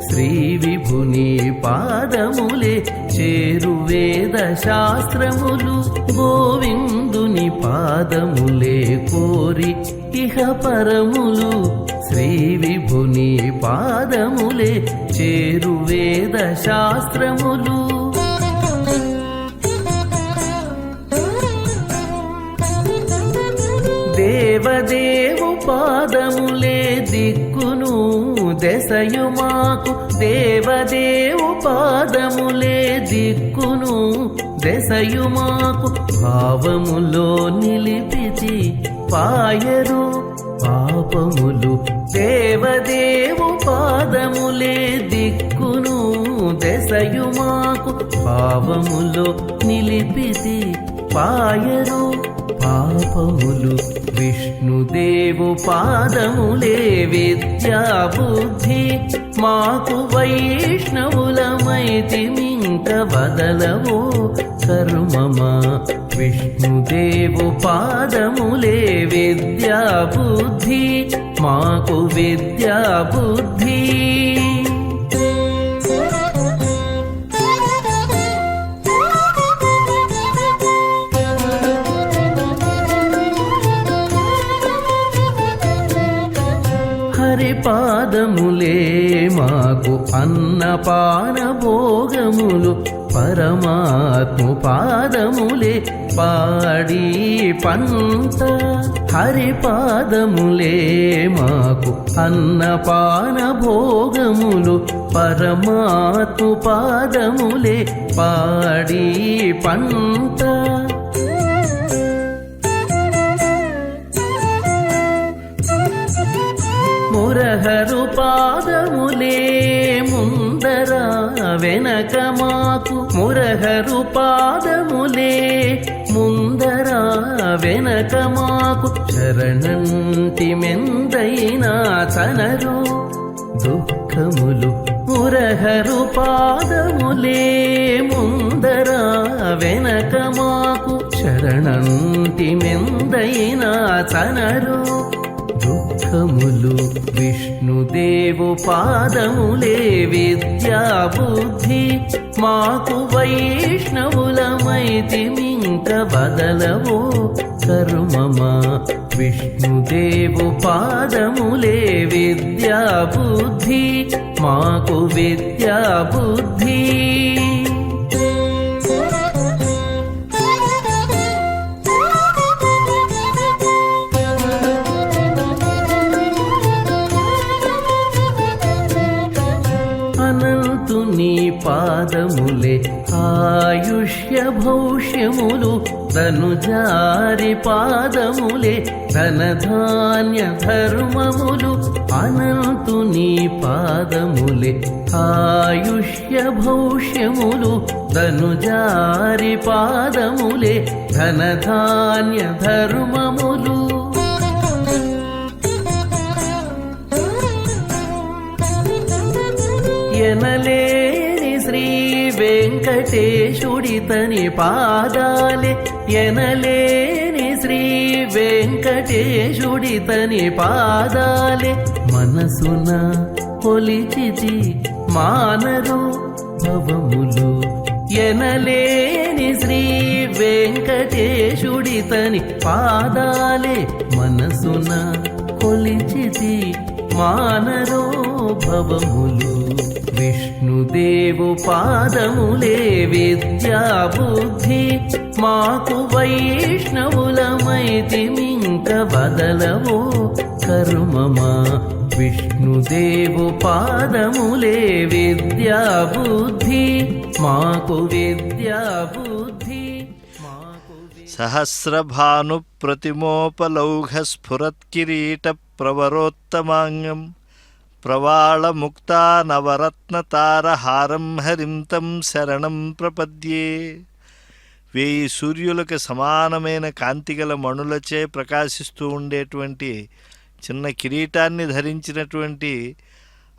శ్రీ విభుని పాదములే చేరు వేద శాస్త్రములు గోవిందుని పాదములే కోరి ఇహ పరములు శ్రీ విభుని పాదములే చేరు వేద శాస్త్రములు దేవదేవు పాదములే దిక్కును దశయు మాకు దేవదేవు పాదములే దిక్కును దశయు మాకు భావములో నిలిపితి పాయరు పాపములు దేవదేవు పాదములే దిక్కును దశయు మాకు భావములో నిలిపితి పాయరు పాపములు విష్ణుదేవు పాదములే విద్యా బుద్ధి మాకు వైష్ణవులమైతిమింక వదలవో కర్మమా విష్ణుదేవు పాదములే విద్యా బుద్ధి మాకు విద్యా బుద్ధి పాదములే మాకు అన్నపాన భోగములు పరమాత్మ పాదములే పాడి పంత హరి పాదములే మాకు అన్నపాన భోగములు పరమాత్మ పాదములే పాడి పంత మురహరు పాదములే ముందర వెనక మాకు మురహరు పాదములే ముందర వెనక మాకు శరణంటి మెందైనా తనరు దుఃఖములు మురహరు పాదములే ముందర వెనక మాకు శరణంటి మెందైనా తనరు దుఃఖములు విష్ణుదేవు పాదములే విద్యా బుద్ధి మాకు వైష్ణవులమైతిమింక వదలవో కర్మమా విష్ణుదేవు పాదములే విద్యా బుద్ధి మాకు విద్యా బుద్ధి నీ పాదములే ఆయుష్య భౌష్యములు ధనుజారి పాదములే ధనధాన్య ధర్మములు అనంతు నీ పాదములే ఆయుష్య భౌష్యములు ధనుజారి పాదములే ధనధాన్య ధర్మములు ఎనలేని శ్రీ వెంకటేశుడితని పాదాలే ఎనలేని శ్రీ వెంకటేశుడితని పాదాలే మనసున కొలిచితి మానరు భవములు ఎనలేని శ్రీ వెంకటేశుడితని పాదాలే మనసున కొలిచితి మానరో భవములు విష్ణుదేవు పాదములే విద్యా బుద్ధి మాకు వైష్ణవులమైతిమింక వదలవో కర్మమా విష్ణుదేవు పాదములే విద్యా బుద్ధి మాకు విద్యా బుద్ధి సహస్రభాను ప్రతిమోపలౌఘ స్ఫురత్కిరీట ప్రవరోత్తమాంగం ప్రవాళముక్తా నవరత్నతారహారం హరిం తం శరణం ప్రపద్యే. 1000 సూర్యులకు సమానమైన కాంతిగల మణులచే ప్రకాశిస్తూ ఉండేటువంటి చిన్న కిరీటాన్ని ధరించినటువంటి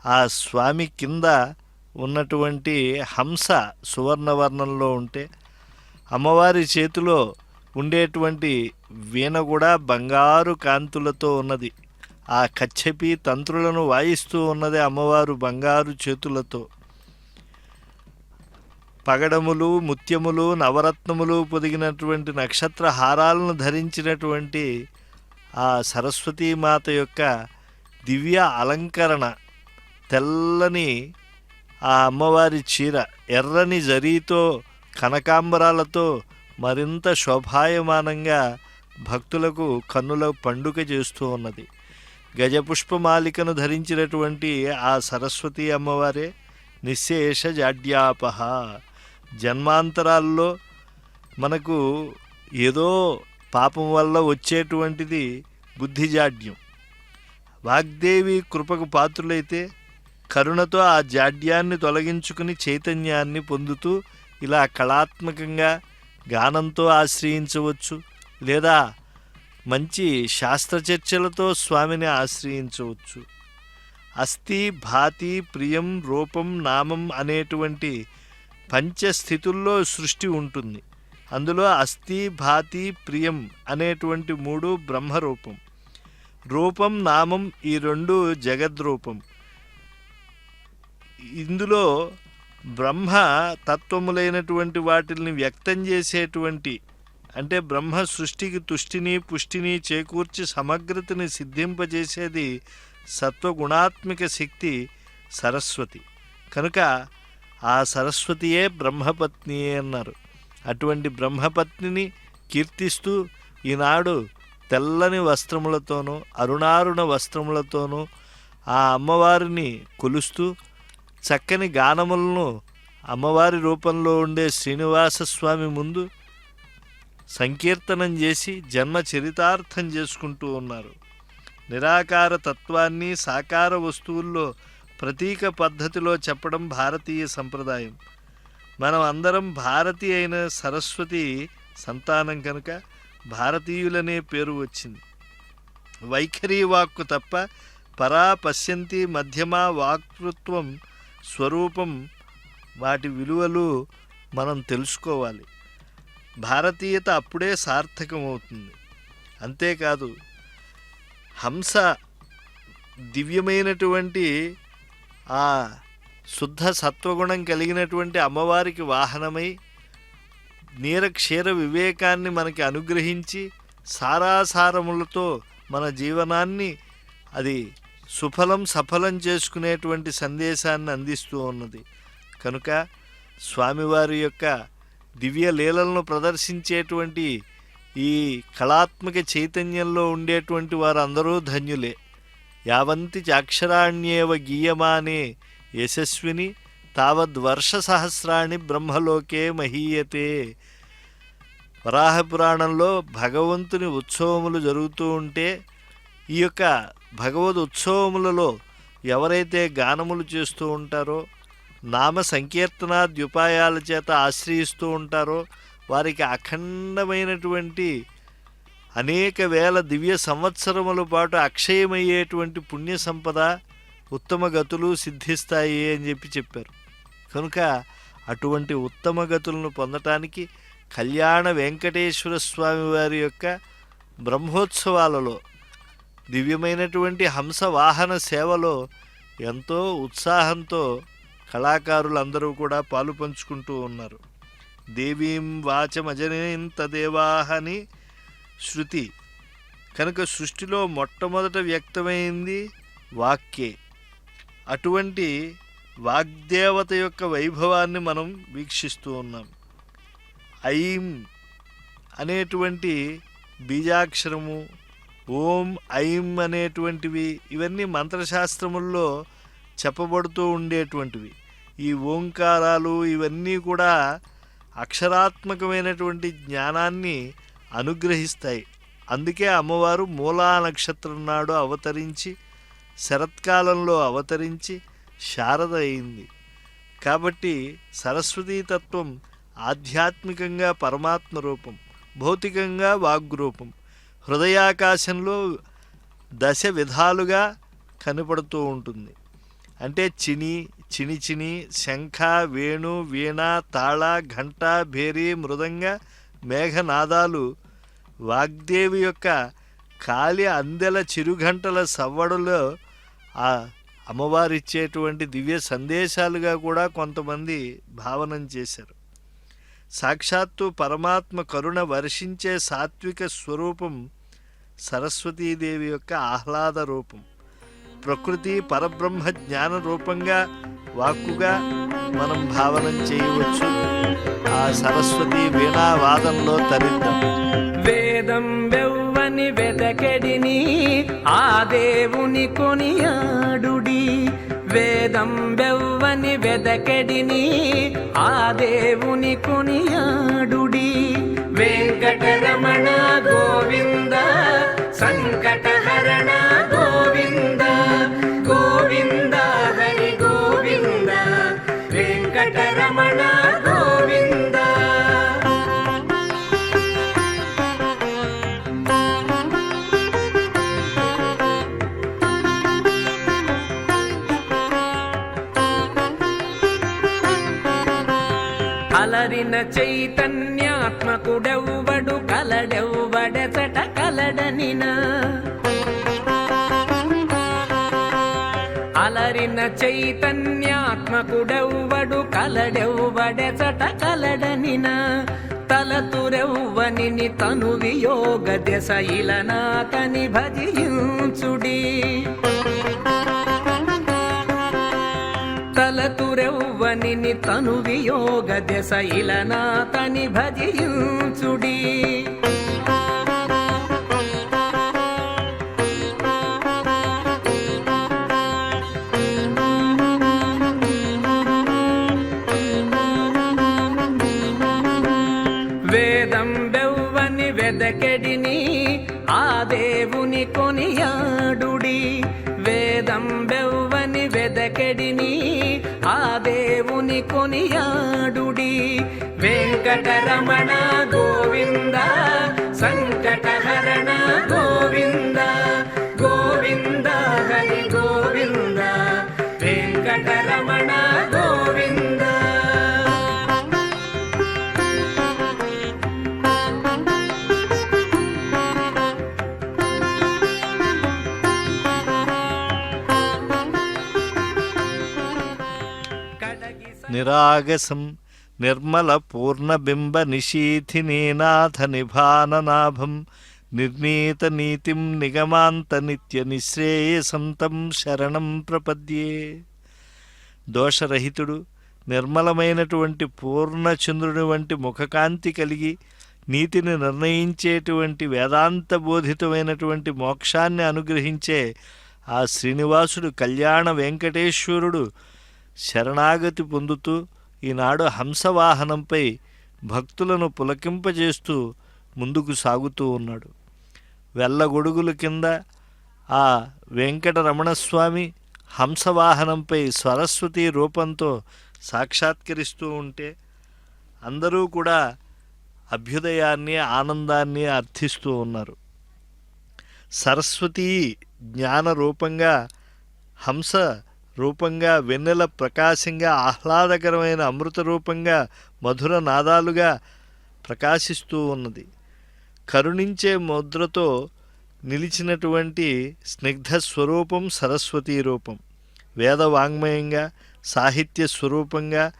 ఆ స్వామి కింద ఉన్నటువంటి హంస సువర్ణవర్ణంలో ఉంటే, అమ్మవారి చేతిలో ఉండేటువంటి వీణ కూడా బంగారు కాంతులతో ఉన్నది. ఆ కచ్చెపి తంత్రులను వాయిస్తూ ఉన్నదే అమ్మవారు బంగారు చేతులతో. పగడములు, ముత్యములు, నవరత్నములు పొదిగినటువంటి నక్షత్ర హారాలను ధరించినటువంటి ఆ సరస్వతీమాత యొక్క దివ్య అలంకరణ, తెల్లని ఆ అమ్మవారి చీర ఎర్రని జరీతో కనకాంబరాలతో మరింత శోభాయమానంగా భక్తులకు కన్నుల పండుగ చేస్తూ ఉన్నది. గజపుష్పమాలికను ధరించినటువంటి ఆ సరస్వతీ అమ్మవారే నిశ్శేష జాడ్యాపహ. జన్మాంతరాల్లో మనకు ఏదో పాపం వల్ల వచ్చేటువంటిది బుద్ధిజాడ్యం. వాగ్దేవి కృపకు పాత్రులైతే కరుణతో ఆ జాడ్యాన్ని తొలగించుకుని చైతన్యాన్ని పొందుతూ ఇలా కళాత్మకంగా గానంతో ఆశ్రయించవచ్చు, లేదా మంచి శాస్త్రచర్చలతో స్వామిని ఆశ్రయించవచ్చు. అస్థి, భాతి, ప్రియం, రూపం, నామం అనేటువంటి పంచస్థితుల్లో సృష్టి ఉంటుంది. అందులో అస్థి, భాతి, ప్రియం అనేటువంటి 3 బ్రహ్మరూపం. రూపం, నామం ఈ 2 జగద్రూపం. ఇందులో బ్రహ్మ తత్వములైనటువంటి వాటిని వ్యక్తం చేసేటువంటి, అంటే బ్రహ్మ సృష్టికి తుష్టిని పుష్టిని చేకూర్చి సమగ్రతని సిద్ధింపజేసేది సత్వగుణాత్మిక శక్తి సరస్వతి. కనుక ఆ సరస్వతియే బ్రహ్మపత్ని అన్నారు. అటువంటి బ్రహ్మపత్నిని కీర్తిస్తూ ఈనాడు తెల్లని వస్త్రములతోనూ అరుణారుణ వస్త్రములతోనూ ఆ అమ్మవారిని కొలుస్తూ చక్కని గానములను అమ్మవారి రూపంలో ఉండే శ్రీనివాసస్వామి ముందు సంకీర్తనం చేసి జన్మ చరితార్థం చేసుకుంటూ ఉన్నారు. నిరాకార తత్వాన్ని సాకార వస్తువుల్లో ప్రతీక పద్ధతిలో చెప్పడం భారతీయ సంప్రదాయం. మనం అందరం భారతి అయిన సరస్వతి సంతానం కనుక భారతీయులనే పేరు వచ్చింది. వైఖరి వాక్కు తప్ప పరా, పశ్యంతి, మధ్యమ, వాక్తృత్వం, స్వరూపం వాటి విలువలు మనం తెలుసుకోవాలి. భారతీయత అప్పుడే సార్థకమవుతుంది. అంతేకాదు హంస దివ్యమైనటువంటి ఆ శుద్ధ సత్వగుణం కలిగినటువంటి అమ్మవారికి వాహనమై నీరక్షీర వివేకాన్ని మనకి అనుగ్రహించి సారాసారములతో మన జీవనాన్ని అది సుఫలం సఫలం చేసుకునేటువంటి సందేశాన్ని అందిస్తూ ఉన్నది. కనుక స్వామివారి యొక్క దివ్య లీలలను ప్రదర్శించేటువంటి ఈ కళాత్మక చైతన్యంలో ఉండేటువంటి వారందరూ ధన్యులే. యావంతి చాక్షరాణ్యేవ గీయమానే యశస్విని తావద్వర్ష సహస్రాణి బ్రహ్మలోకే మహీయతే. వరాహపురాణంలో భగవంతుని ఉత్సవములు జరుగుతూ ఉంటే ఈ యొక్క భగవద్ ఉత్సవములలో ఎవరైతే గానములు చేస్తూ ఉంటారో, నామ సంకీర్తనాద్యుపాయాల చేత ఆశ్రయిస్తూ ఉంటారో వారికి అఖండమైనటువంటి అనేక వేల దివ్య సంవత్సరముల పాటు అక్షయమయ్యేటువంటి పుణ్య సంపద, ఉత్తమ గతులు సిద్ధిస్తాయి అని చెప్పారు. కనుక అటువంటి ఉత్తమ గతులను పొందటానికి కళ్యాణ వెంకటేశ్వర స్వామి వారి యొక్క బ్రహ్మోత్సవాలలో దివ్యమైనటువంటి హంస వాహన సేవలో ఎంతో ఉత్సాహంతో కళాకారులందరూ కూడా పాలు పంచుకుంటూ ఉన్నారు. దేవీం వాచమజనేంత దేవాహని శృతి. కనుక సృష్టిలో మొట్టమొదట వ్యక్తమైంది వాక్యే. అటువంటి వాగ్దేవత యొక్క వైభవాన్ని మనం వీక్షిస్తూ ఉన్నాం. ఐం అనేటువంటి బీజాక్షరము, ఓం ఐం అనేటువంటివి ఇవన్నీ మంత్రశాస్త్రముల్లో చెప్పబడుతూ ఉండేటువంటివి. ఈ ఓంకారాలు ఇవన్నీ కూడా అక్షరాత్మకమైనటువంటి జ్ఞానాన్ని అనుగ్రహిస్తాయి. అందుకే అమ్మవారు మూలా నక్షత్రం నాడు అవతరించి శరత్కాలంలో అవతరించి శారద అయింది. కాబట్టి సరస్వతీతత్వం ఆధ్యాత్మికంగా పరమాత్మ రూపం, భౌతికంగా వాగ్రూపం. హృదయాకాశంలో దశ విధాలుగా కనపడుతూ ఉంటుంది. అంటే చిని శంఖ, వేణు, వీణ, తాళ, ఘంట, భేరి, మృదంగ, మేఘనాదాలు వాగ్దేవి యొక్క కాలి అందెల చిరుగంటల సవ్వడులో ఆ అమ్మవారిచ్చేటువంటి దివ్య సందేశాలుగా కూడా కొంతమంది భావనం చేశారు. సాక్షాత్తు పరమాత్మ కరుణ వర్షించే సాత్విక స్వరూపం సరస్వతీదేవి యొక్క ఆహ్లాద రూపం. ప్రకృతి పరబ్రహ్మ జ్ఞాన రూపంగా వాక్కుగా మనం భావనం చేయవచ్చు. ఆ సరస్వతి వీణావాదంలో తరిద్దాం. వేదం వెవ్వని వెదకెడిని ఆ దేవుని కొనియాడుడి. వేదం వెవ్వని వెదకెడిని ఆ దేవుని కొనియాడుడి. వెంకటరమణ గోవింద సంకటహరణ గోవింద గోవింద హరి గోవింద వెంకటరమణ గోవింద. అలరిన చైతన్యాత్మకుడెవ్వడు కలడెవ్వడెచట కలడనినా. అలరిన చైతన్యాత్మకుడెవ్వడు కలడెవ్వడెచట కలడనినా. తలతురెవ్వనిని తను వియోగ దశ ఇలనాతని భజించుడి. తలతురెవ్వనిని తను వియోగ దశ ఇలనాతని భజించుడి. వేదం వెవ్వని వెదకెడిని ఆ దేవుని కొనియాడుడి. వేదం వెవ్వని వెదకెడిని ఆ దేవుని కొనియాడుడి. వెంకటరమణ గోవింద సంకటహరణ గోవింద గోవింద హరి గోవింద వెంకటరమణ గోవింద. నిరాగసం నిర్మల పూర్ణబింబ నిశీథినీనాథ నిభాననాభం నిర్నీత నీతిం నిగమాంత నిత్య నిశ్రేయసంతం శరణం ప్రపద్యే. దోషరహితుడు నిర్మలమైనటువంటి పూర్ణచంద్రుని వంటి ముఖకాంతి కలిగి నీతిని నిర్ణయించేటువంటి వేదాంత బోధితమైనటువంటి మోక్షాన్ని అనుగ్రహించే ఆ శ్రీనివాసుడు కళ్యాణ వెంకటేశ్వరుడు శరణాగతి పొందుతూ ఈనాడు హంసవాహనంపై భక్తులను పులకింపజేస్తూ ముందుకు సాగుతూ ఉన్నాడు. వెల్లగొడుగుల కింద ఆ వెంకటరమణస్వామి హంసవాహనంపై సరస్వతి రూపంతో సాక్షాత్కరిస్తూ ఉంటే అందరూ కూడా అభ్యుదయాన్ని ఆనందాన్ని అర్థిస్తూ ఉన్నారు. సరస్వతీ జ్ఞాన రూపంగా హంస రూపంగా వెన్నెల ప్రకాశంగా ఆహ్లాదకరమైన అమృత రూపంగా మధుర నాదాలుగా ప్రకాశిస్తూ ఉన్నది. కరుణించే ముద్రతో నిలిచినటువంటి స్నిగ్ధ స్వరూపం సరస్వతీ రూపం. వేదవాంగ్మయంగా సాహిత్య స్వరూపంగా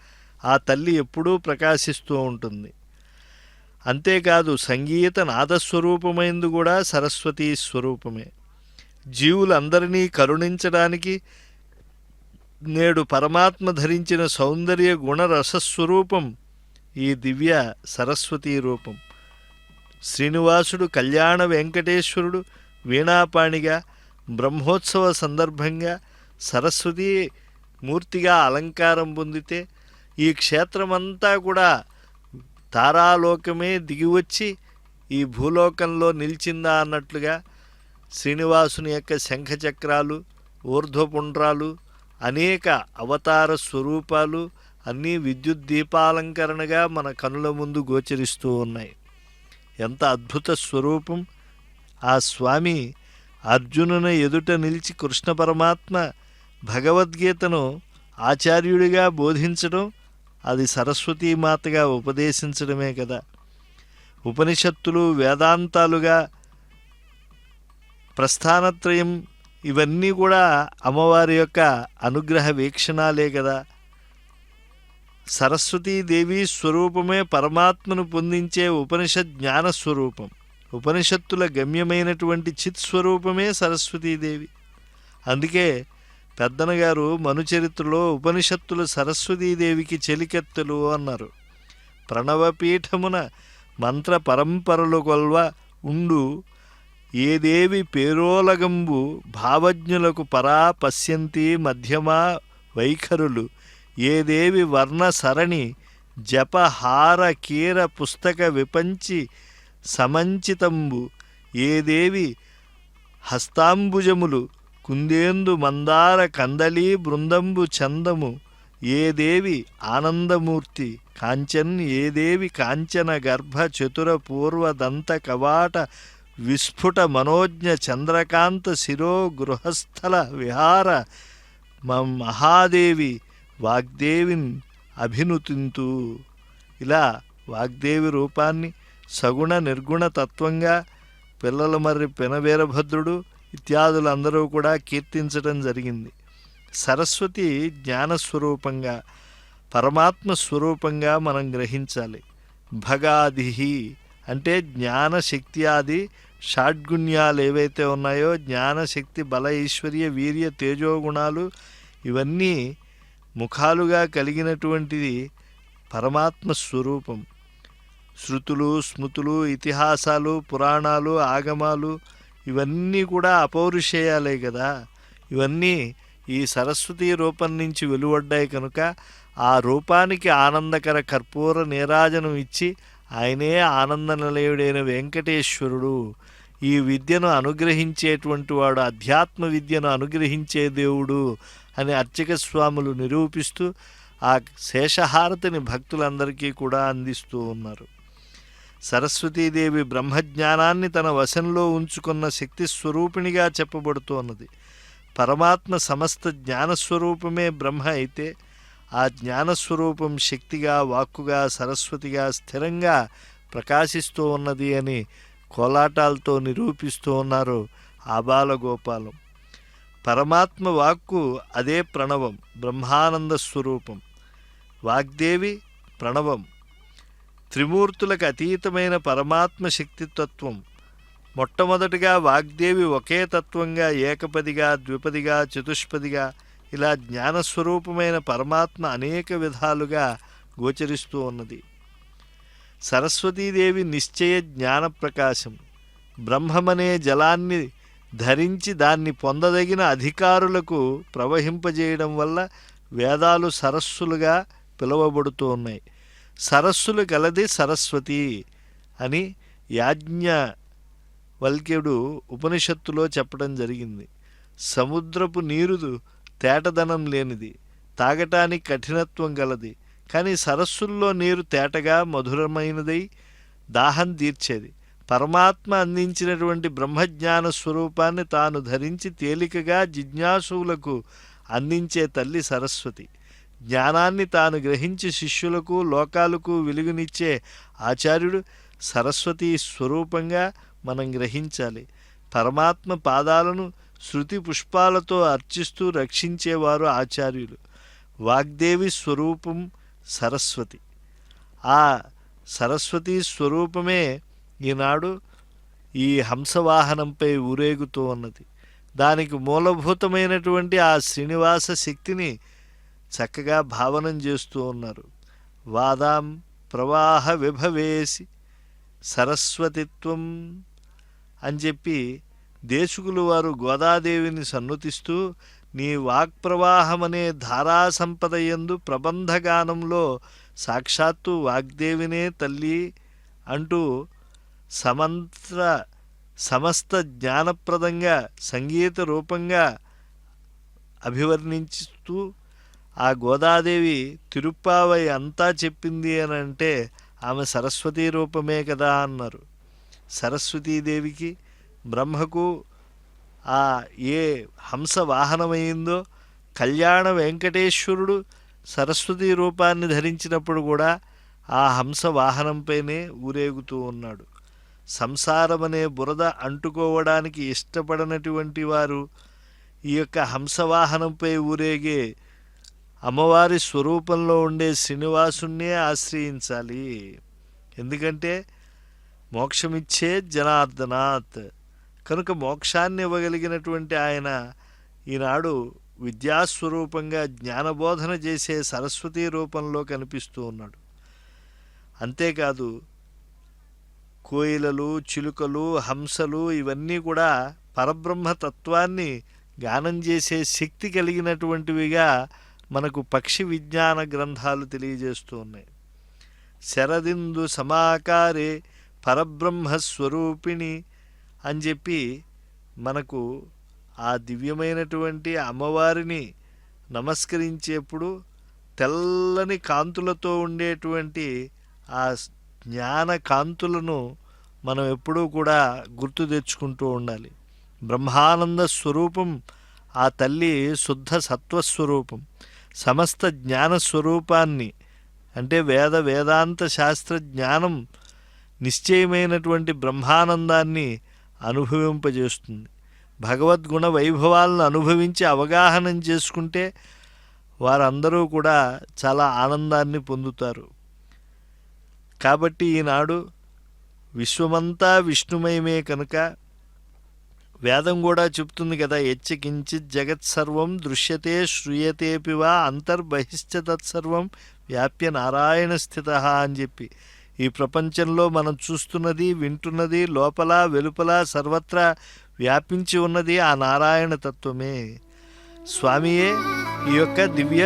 ఆ తల్లి ఎప్పుడూ ప్రకాశిస్తూ ఉంటుంది. అంతేకాదు సంగీత నాదస్వరూపమైంది కూడా సరస్వతీ స్వరూపమే. జీవులందరినీ కరుణించడానికి నేడు పరమాత్మ ధరించిన సౌందర్య గుణరసస్వరూపం ఈ దివ్య సరస్వతీ రూపం. శ్రీనివాసుడు కళ్యాణ వెంకటేశ్వరుడు వీణాపాణిగా బ్రహ్మోత్సవ సందర్భంగా సరస్వతీ మూర్తిగా అలంకారం పొందితే ఈ క్షేత్రమంతా కూడా తారాలోకమే దిగివచ్చి ఈ భూలోకంలో నిలిచిందా అన్నట్లుగా శ్రీనివాసుని యొక్క శంఖచక్రాలు ఊర్ధ్వపుండ్రాలు అనేక అవతార స్వరూపాలు అన్నీ విద్యుత్ దీపాలంకరణగా మన కనుల ముందు గోచరిస్తూ ఉన్నాయి. ఎంత అద్భుత స్వరూపం! ఆ స్వామి అర్జునుని ఎదుట నిలిచి కృష్ణ పరమాత్మ భగవద్గీతను ఆచార్యుడిగా బోధించడం, అది సరస్వతీమాతగా ఉపదేశించడమే కదా. ఉపనిషత్తులు వేదాంతాలుగా ప్రస్థానత్రయం ఇవన్నీ కూడా అమ్మవారి యొక్క అనుగ్రహ వీక్షణాలే కదా. సరస్వతీదేవి స్వరూపమే పరమాత్మను పొందించే ఉపనిషత్ జ్ఞాన స్వరూపం. ఉపనిషత్తుల గమ్యమైనటువంటి చిత్ స్వరూపమే సరస్వతీదేవి. అందుకే పెద్దనగారు మనుచరిత్రలో ఉపనిషత్తుల సరస్వతీదేవికి చెలికెత్తలు అన్నారు. ప్రణవపీఠమున మంత్ర పరంపరలు కొల్వ ఉండు ఏ దేవి పేరోలగంబు భావజ్ఞులకు పరా పశ్యంతి మధ్యమా వైఖరులు ఏ దేవి వర్ణ సరణి జపహార కీర పుస్తక విపంచి సమంచితంబు ఏ దేవి హస్తాంబుజములు కుందేందు మందార కందళీ బృందంబు చందము ఏ దేవి ఆనందమూర్తి కాంచన్ ఏ దేవి కాంచన గర్భ చతుర పూర్వ దంత కవాట విస్ఫుట మనోజ్ఞ చంద్రకాంత శిరో గృహస్థల విహార మహాదేవి వాగ్దేవిన్ అభినుతింతు. ఇలా వాగ్దేవి రూపాన్ని సగుణ నిర్గుణ తత్వంగా పిల్లల మర్రి పెనవీరభద్రుడు ఇత్యాదులందరూ కూడా కీర్తించడం జరిగింది. సరస్వతి జ్ఞానస్వరూపంగా పరమాత్మ స్వరూపంగా మనం గ్రహించాలి. భగాదిహి అంటే జ్ఞానశక్త్యాది షాడ్గుణ్యాలు ఏవైతే ఉన్నాయో జ్ఞానశక్తి బల ఐశ్వర్య వీర్య తేజోగుణాలు ఇవన్నీ ముఖాలుగా కలిగినటువంటిది పరమాత్మ స్వరూపం. శృతులు స్మృతులు ఇతిహాసాలు పురాణాలు ఆగమాలు ఇవన్నీ కూడా అపౌరుషేయాలే కదా. ఇవన్నీ ఈ సరస్వతీ రూపం నుంచి వెలువడ్డాయి కనుక ఆ రూపానికి ఆనందకర కర్పూర నీరాజనం ఇచ్చి ఆయనే ఆనంద నిలయుడైన వెంకటేశ్వరుడు ఈ విద్యను అనుగ్రహించేటువంటి వాడు, అధ్యాత్మ విద్యను అనుగ్రహించే దేవుడు అని అర్చక స్వాములు నిరూపిస్తూ ఆ శేషహారతిని భక్తులందరికీ కూడా అందిస్తూ ఉన్నారు. సరస్వతీదేవి బ్రహ్మజ్ఞానాన్ని తన వశంలో ఉంచుకున్న శక్తి స్వరూపిణిగా చెప్పబడుతోన్నది. పరమాత్మ సమస్త జ్ఞానస్వరూపమే బ్రహ్మ అయితే ఆ జ్ఞానస్వరూపం శక్తిగా వాక్కుగా సరస్వతిగా స్థిరంగా ప్రకాశిస్తూ ఉన్నది అని కోలాటాలతో నిరూపిస్తూ ఉన్నారు ఆబాలగోపాలం. పరమాత్మ వాక్కు అదే ప్రణవం, బ్రహ్మానంద స్వరూపం. వాగ్దేవి ప్రణవం, త్రిమూర్తులకు అతీతమైన పరమాత్మ శక్తితత్వం. మొట్టమొదటిగా వాగ్దేవి ఒకే తత్వంగా ఏకపదిగా ద్విపదిగా చతుష్పదిగా ఇలా జ్ఞానస్వరూపమైన పరమాత్మ అనేక విధాలుగా గోచరిస్తూ ఉన్నది. సరస్వతీదేవి నిశ్చయ జ్ఞాన ప్రకాశం. బ్రహ్మమనే జలాన్ని ధరించి దాన్ని పొందదగిన అధికారులకు ప్రవహింపజేయడం వల్ల వేదాలు సరస్సులుగా పిలువబడుతూ ఉన్నాయి. సరస్సులు కలది సరస్వతి అని యాజ్ఞవల్క్యుడు ఉపనిషత్తులో చెప్పడం జరిగింది. సముద్రపు నీరు తేటదనం లేనిది, తాగటానికి కఠినత్వం గలది. కానీ సరస్సుల్లో నీరు తేటగా మధురమైనదై దాహం తీర్చేది. పరమాత్మ అందించినటువంటి బ్రహ్మజ్ఞాన స్వరూపాన్ని తాను ధరించి తేలికగా జిజ్ఞాసువులకు అందించే తల్లి సరస్వతి. జ్ఞానాన్ని తాను గ్రహించి శిష్యులకు లోకాలకు వెలుగునిచ్చే ఆచార్యుడు సరస్వతీ స్వరూపంగా మనం గ్రహించాలి. పరమాత్మ పాదాలను శృతి పుష్పాలతో అర్చిస్తూ రక్షించేవారు ఆచార్యులు. వాగ్దేవి స్వరూపం సరస్వతి. ఆ సరస్వతీ స్వరూపమే ఈనాడు ఈ హంసవాహనంపై ఊరేగుతూ ఉన్నది. దానికి మూలభూతమైనటువంటి ఆ శ్రీనివాస శక్తిని చక్కగా భావనం చేస్తూ ఉన్నారు. వాదాం ప్రవాహ విభవేసి సరస్వతిత్వం అని చెప్పి దేశకులు వారు గోదాదేవిని సన్నుతిస్తూ నీ వాక్ప్రవాహమనే ధారాసంపదయందు ప్రబంధగానంలో సాక్షాత్తు వాగ్దేవినే తల్లి అంటూ సమస్త జ్ఞానప్రదంగా సంగీత రూపంగా అభివర్ణించుతూ ఆ గోదాదేవి తిరుప్పావై అంతా చెప్పింది అని అంటే ఆమె సరస్వతీ రూపమే కదా అన్నారు. సరస్వతీదేవికి బ్రహ్మకు ఆ ఏ హంస వాహనమైందో కళ్యాణ వెంకటేశ్వరుడు సరస్వతీ రూపాన్ని ధరించినప్పుడు కూడా ఆ హంస వాహనంపైనే ఊరేగుతూ ఉన్నాడు. సంసారమనే బురద అంటుకోవడానికి ఇష్టపడనటువంటి వారు ఈ యొక్క హంసవాహనంపై ఊరేగే అమ్మవారి స్వరూపంలో ఉండే శ్రీనివాసున్నే ఆశ్రయించాలి. ఎందుకంటే మోక్షమిచ్చే జనార్దనాత్ కనుక మోక్షాన్ని ఇవ్వగలిగినటువంటి ఆయన ఈనాడు విద్యాస్వరూపంగా జ్ఞానబోధన చేసే సరస్వతీ రూపంలో కనిపిస్తూ ఉన్నాడు. అంతేకాదు కోయిలలు, చిలుకలు, హంసలు ఇవన్నీ కూడా పరబ్రహ్మతత్వాన్ని గానం చేసే శక్తి కలిగినటువంటివిగా మనకు పక్షి విజ్ఞాన గ్రంథాలు తెలియజేస్తూ ఉన్నాయి. శరదిందు సమాకారే పరబ్రహ్మస్వరూపిణి అని చెప్పి మనకు ఆ దివ్యమైనటువంటి అమ్మవారిని నమస్కరించేప్పుడు తెల్లని కాంతులతో ఉండేటువంటి ఆ జ్ఞాన కాంతులను మనం ఎప్పుడూ కూడా గుర్తు తెచ్చుకుంటూ ఉండాలి. బ్రహ్మానంద స్వరూపం ఆ తల్లి శుద్ధ సత్వస్వరూపం. సమస్త జ్ఞాన స్వరూపాన్ని అంటే వేదాంత శాస్త్ర జ్ఞానం నిశ్చయమైనటువంటి బ్రహ్మానందాన్ని అనుభవింపజేస్తుంది. భగవద్గుణ వైభవాలను అనుభవించి అవగాహనం చేసుకుంటే వారందరూ కూడా చాలా ఆనందాన్ని పొందుతారు. కాబట్టి ఈనాడు విశ్వమంతా విష్ణుమయమే కనుక వేదం కూడా చెప్తుంది కదా, యచ్చకించిత్ జగత్సర్వం దృశ్యతే శ్రూయతేపి వా అంతర్బహిశ్చ తత్సర్వం వ్యాప్య నారాయణ స్థిత అని చెప్పి. ఈ ప్రపంచంలో మనం చూస్తున్నది, వింటున్నది, లోపల వెలుపల సర్వత్రా వ్యాపించి ఉన్నది ఆ నారాయణ తత్వమే. స్వామియే ఈ యొక్క దివ్య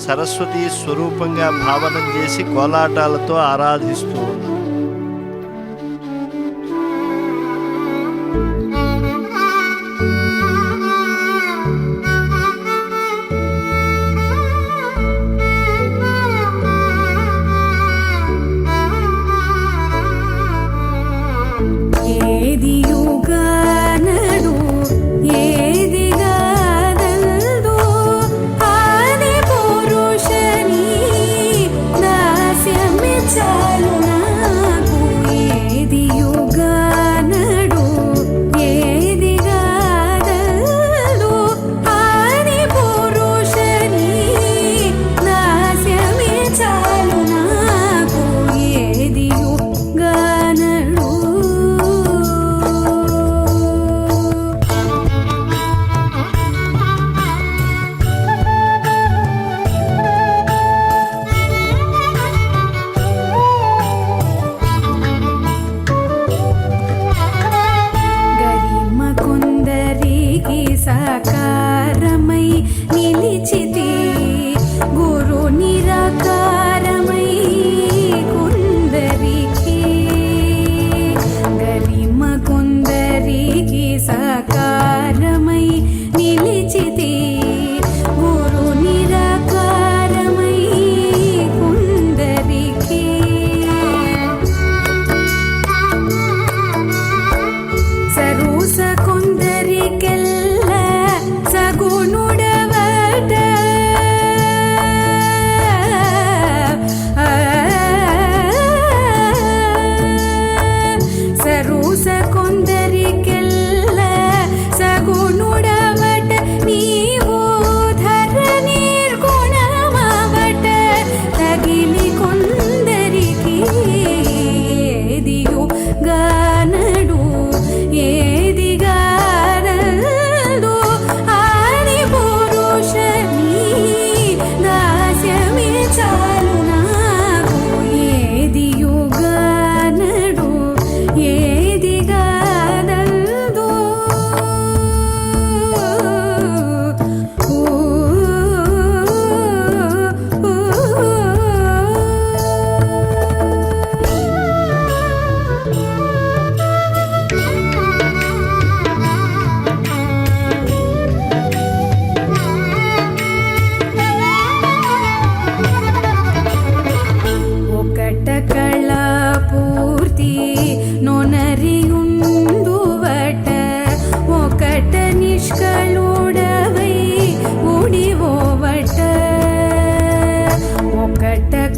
సరస్వతి స్వరూపంగా భావనం చేసి కోలాటాలతో ఆరాధిస్తూ ఉన్నాం.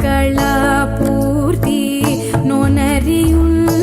ಕಳಪೂರ್ತಿ ನೊನರಿಯುಂದುವಟ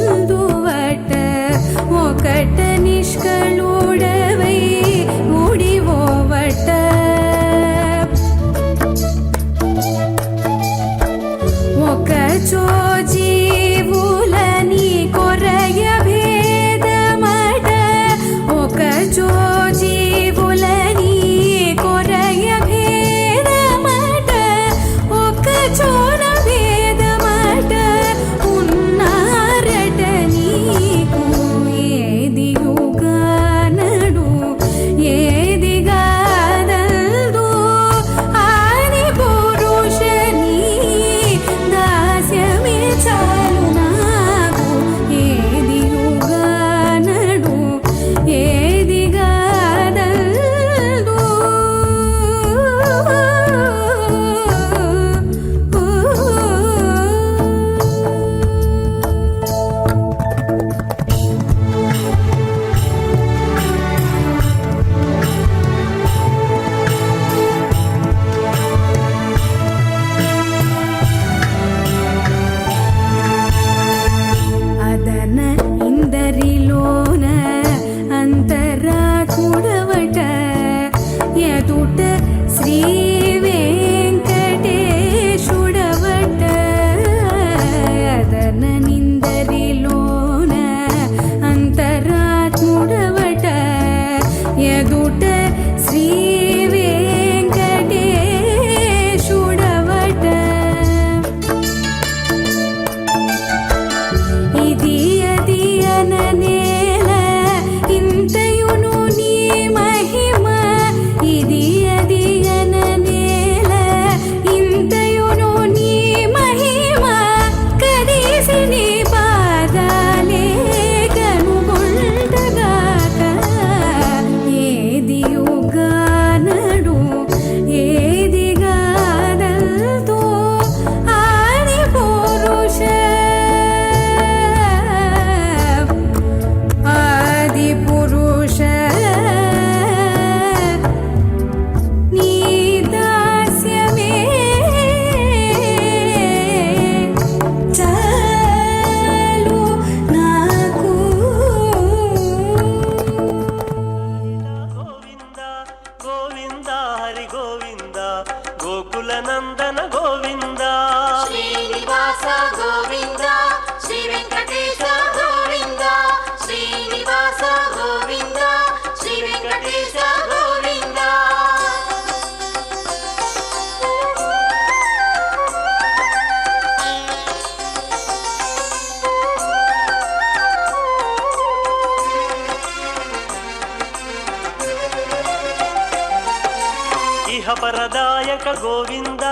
సుఖపరదాయక గోవింద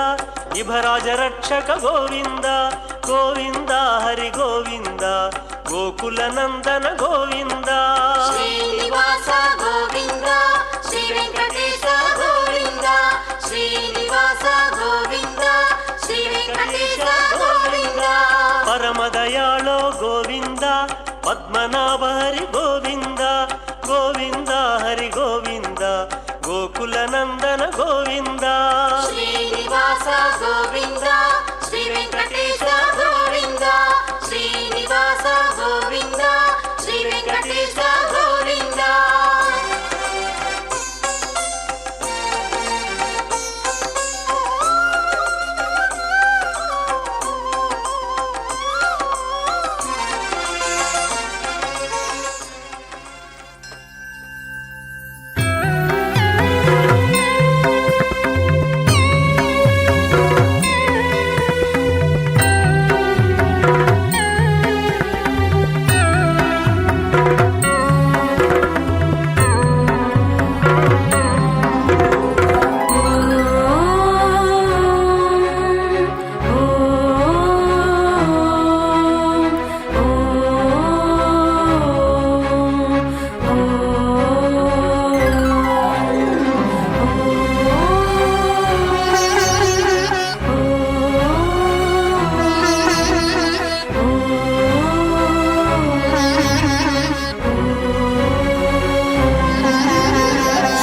ఇభరాజరక్షక గోవింద గోవింద హరి గోవింద గోకుల నందన గోవింద శ్రీనివాస గోవింద శ్రీ వెంకటేశ గోవింద శ్రీనివాస గోవింద శ్రీ వెంకటేశ గోవింద పరమదయాళో గోవింద పద్మనాభ హరి గోవింద గోవింద హరి గోవింద గోకుల నందన గోవింద శ్రీనివాస గోవింద శ్రీ వెంకటేశ గోవింద శ్రీనివాస గోవింద శ్రీ వెంకటేశ గోవింద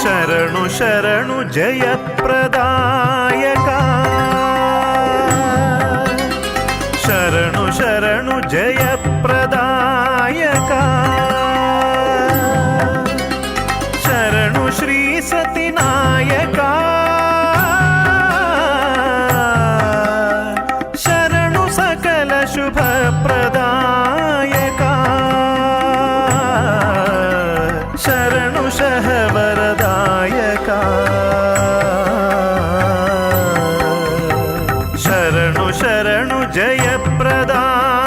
శరణు శరణు జయప్రదాయక శరణు శరణు జయప్రదాయక శరణు శ్రీ సతినాయక శరణు సకల శుభప్రదాయక శరణు శహవరదాయక శరణు శరణు జయప్రదాయక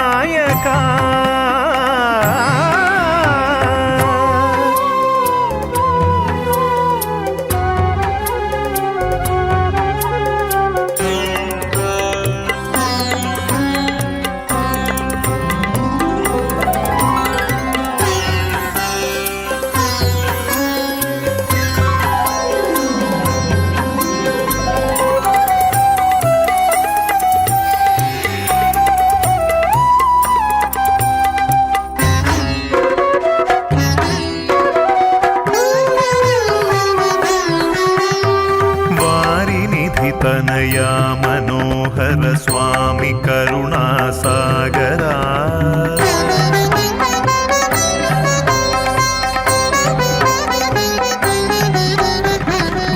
తనయా మనోహర స్వామి కరుణాసాగరా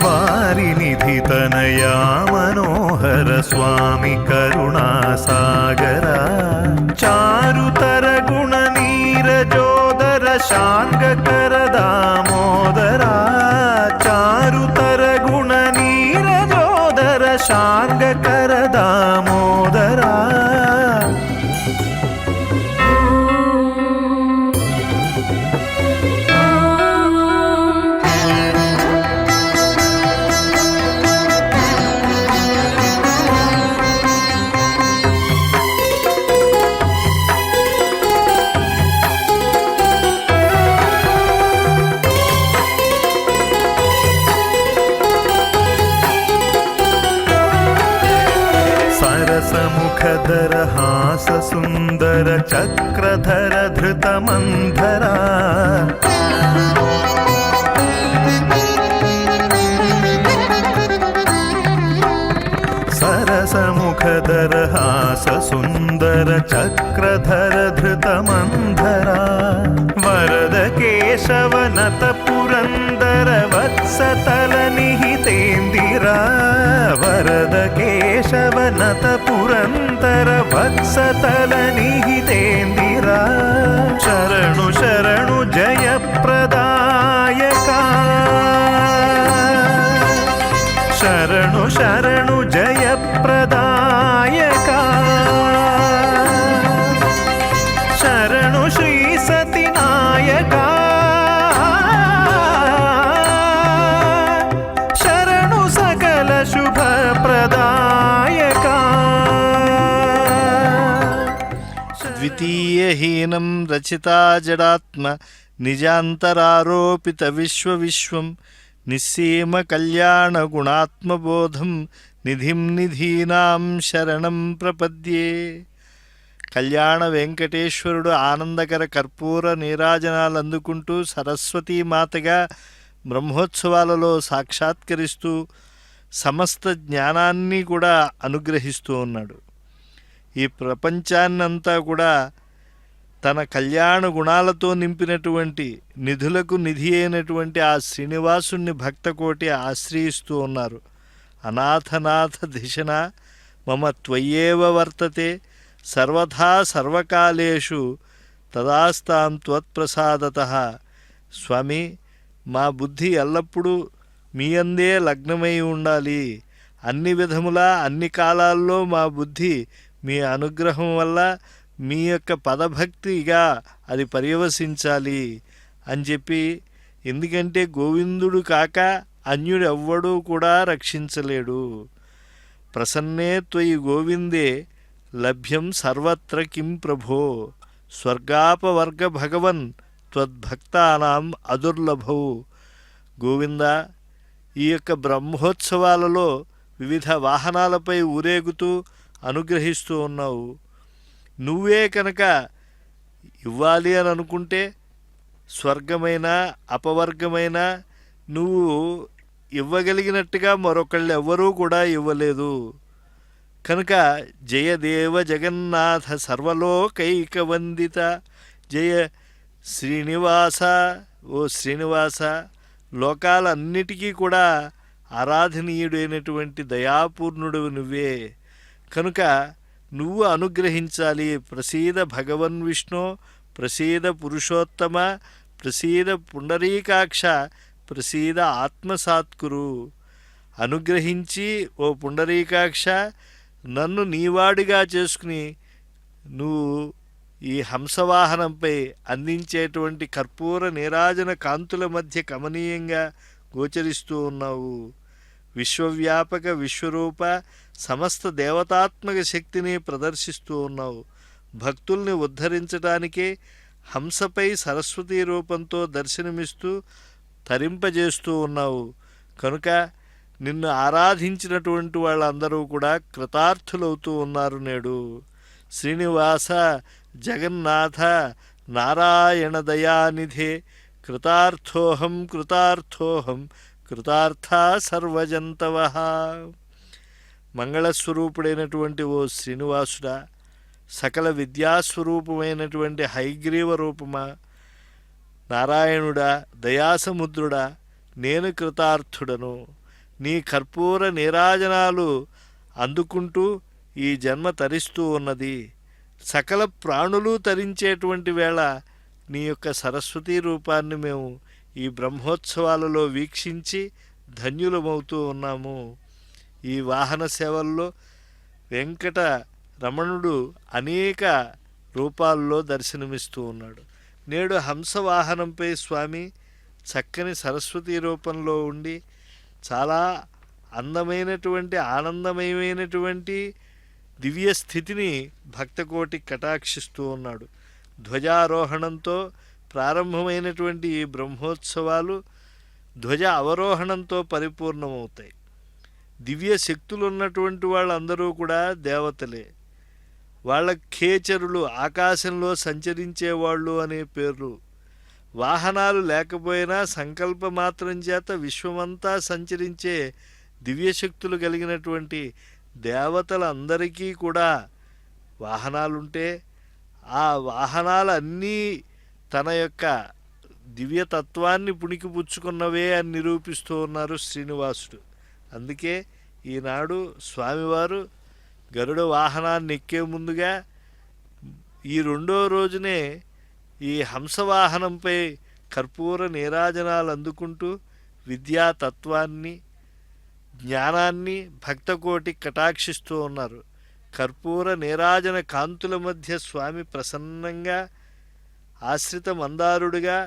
వారినిధి తనయా మనోహర స్వామి కరుణాసాగరా చారుతర గుణ నీరజోదర శాంగకర దామోదరా చారుతర గుణ శాంగకర దామోదరా సముఖధర హాస సుందర చక్రధర ధృతమంధరా సరసముఖధర హాస సుందర చక్రధర ధృతమంధరా వరద కేశవ నత పురందర వత్సతల నిహితేందిరా వరద కేశవ నత పురందర వత్సతల నిహితేందిరా శరణు శరణు జయప్రదాయక శరణు శరణు జయప్రదాయక శరణు శ్రీ సతినాయక శరణు సకల ద్వితీయహీనం రచితా జడాత్మ నిజాంతరారోపిత విశ్వవిశ్వం నిస్సీమ కళ్యాణ గుణాత్మబోధం నిధిం నిధీనాం శరణం ప్రపద్యే. కళ్యాణ వెంకటేశ్వరుడు ఆనందకర కర్పూర నీరాజనాలు అందుకుంటూ సరస్వతీమాతగా బ్రహ్మోత్సవాలలో సాక్షాత్కరిస్తూ సమస్త జ్ఞానాన్ని కూడా అనుగ్రహిస్తూ ఉన్నాడు. ఈ ప్రపంచాన్నంతా కూడా తన కళ్యాణ గుణాలతో నింపినటువంటి నిధులకు నిధి అయినటువంటి ఆ శ్రీనివాసుణ్ణి భక్తకోటి ఆశ్రయిస్తూ ఉన్నారు. అనాథనాథ దిశన మమ త్వయ్యేవ వర్తతే సర్వథా సర్వకాలేషు తదాస్తాం త్వత్ప్రసాదతః. స్వామి, మా బుద్ధి ఎల్లప్పుడూ మీ అందే లగ్నమై ఉండాలి. అన్ని విధములా అన్ని కాలాల్లో మా బుద్ధి మీ అనుగ్రహం వల్ల మీ యొక్క పదభక్తిగా అది పర్యవసించాలి అని చెప్పి, ఎందుకంటే గోవిందుడు కాక అన్యుడు ఎవ్వడూ కూడా రక్షించలేడు. ప్రసన్నే త్వయి గోవిందే లభ్యం సర్వత్ర కిం ప్రభో స్వర్గాపవర్గ భగవన్ త్వద్భక్తానాం అదుర్లభౌ. గోవింద, ఈ యొక్క బ్రహ్మోత్సవాలలో వివిధ వాహనాలపై ఊరేగుతూ అనుగ్రహిస్తూ ఉన్నావు. నువ్వే కనుక ఇవ్వాలి అని అనుకుంటే స్వర్గమైన అపవర్గమైన నువ్వు ఇవ్వగలిగినట్టుగా మరొకళ్ళు ఎవ్వరూ కూడా ఇవ్వలేదు. కనుక జయదేవ జగన్నాథ సర్వలోకైకవందిత జయ శ్రీనివాస. ఓ శ్రీనివాస, లోకాలన్నిటికీ కూడా ఆరాధనీయుడైనటువంటి దయాపూర్ణుడు నువ్వే. కనుక నువ్వు అనుగ్రహించాలి. ప్రసీద భగవన్ విష్ణు, ప్రసీద పురుషోత్తమ, ప్రసీద పుండరీకాక్ష, ప్రసీద ఆత్మసాత్కురు. అనుగ్రహించి ఓ పుండరీకాక్ష నన్ను నీవాడిగా చేసుకుని నువ్వు ఈ హంసవాహనంపై అందించేటువంటి కర్పూర నీరాజన కాంతుల మధ్య కమనీయంగా గోచరిస్తూ ఉన్నావు. విశ్వవ్యాపక విశ్వరూప సమస్త దేవతాత్మక శక్తిని ప్రదర్శిస్తూ ఉన్నావు. భక్తుల్ని ఉద్ధరించడానికే హంసపై సరస్వతీ రూపంతో దర్శనమిస్తూ తరింపజేస్తూ ఉన్నావు. కనుక నిన్ను ఆరాధించినటువంటి వాళ్ళందరూ కూడా కృతార్థులవుతూ ఉన్నారు నేడు. శ్రీనివాస జగన్నాథ నారాయణ దయానిధే కృతార్థోహం కృతార్థోహం కృతార్థా సర్వజంతవః. మంగళస్వరూపుడైనటువంటి ఓ శ్రీనివాసుడా, సకల విద్యాస్వరూపమైనటువంటి హైగ్రీవ రూపమా, నారాయణుడా, దయాసముద్రుడా, నేను కృతార్థుడను. నీ కర్పూర నీరాజనాలు అందుకుంటూ ఈ జన్మ తరిస్తూ ఉన్నది. సకల ప్రాణులు తరించేటువంటి వేళ నీ యొక్క సరస్వతీ రూపాన్ని మేము ఈ బ్రహ్మోత్సవాలలో వీక్షించి ధన్యులమవుతూ ఉన్నాము. ఈ వాహన సేవల్లో వెంకట రమణుడు అనేక రూపాల్లో దర్శనమిస్తూ ఉన్నాడు. నేడు హంసవాహనంపై స్వామి చక్కని సరస్వతీ రూపంలో ఉండి చాలా అందమైనటువంటి ఆనందమయమైనటువంటి దివ్య స్థితిని భక్తకోటి కటాక్షిస్తూ ఉన్నాడు. ధ్వజారోహణంతో ప్రారంభమైనటువంటి ఈ బ్రహ్మోత్సవాలు ధ్వజ అవరోహణంతో పరిపూర్ణమవుతాయి. దివ్య శక్తులు ఉన్నటువంటి వాళ్ళందరూ కూడా దేవతలే. వాళ్ళ ఖేచరులు, ఆకాశంలో సంచరించేవాళ్ళు అనే పేర్లు. వాహనాలు లేకపోయినా సంకల్ప మాత్రం చేత విశ్వమంతా సంచరించే దివ్యశక్తులు కలిగినటువంటి దేవతలందరికీ కూడా వాహనాలుంటే ఆ వాహనాలన్నీ తన యొక్క దివ్యతత్వాన్ని పుణికిపుచ్చుకున్నవే అని నిరూపిస్తూ ఉన్నారు శ్రీనివాసుడు. అందుకే ఈనాడు స్వామివారు గరుడ వాహనాన్ని ఎక్కే ముందుగా ఈ రెండో రోజునే ఈ హంసవాహనంపై కర్పూర నీరాజనాలు అందుకుంటూ విద్యాతత్వాన్ని, జ్ఞానాన్ని భక్తకోటి కటాక్షిస్తూ ఉన్నారు. కర్పూర నీరాజన కాంతుల మధ్య స్వామి ప్రసన్నంగా ఆశ్రిత మందారుడిగా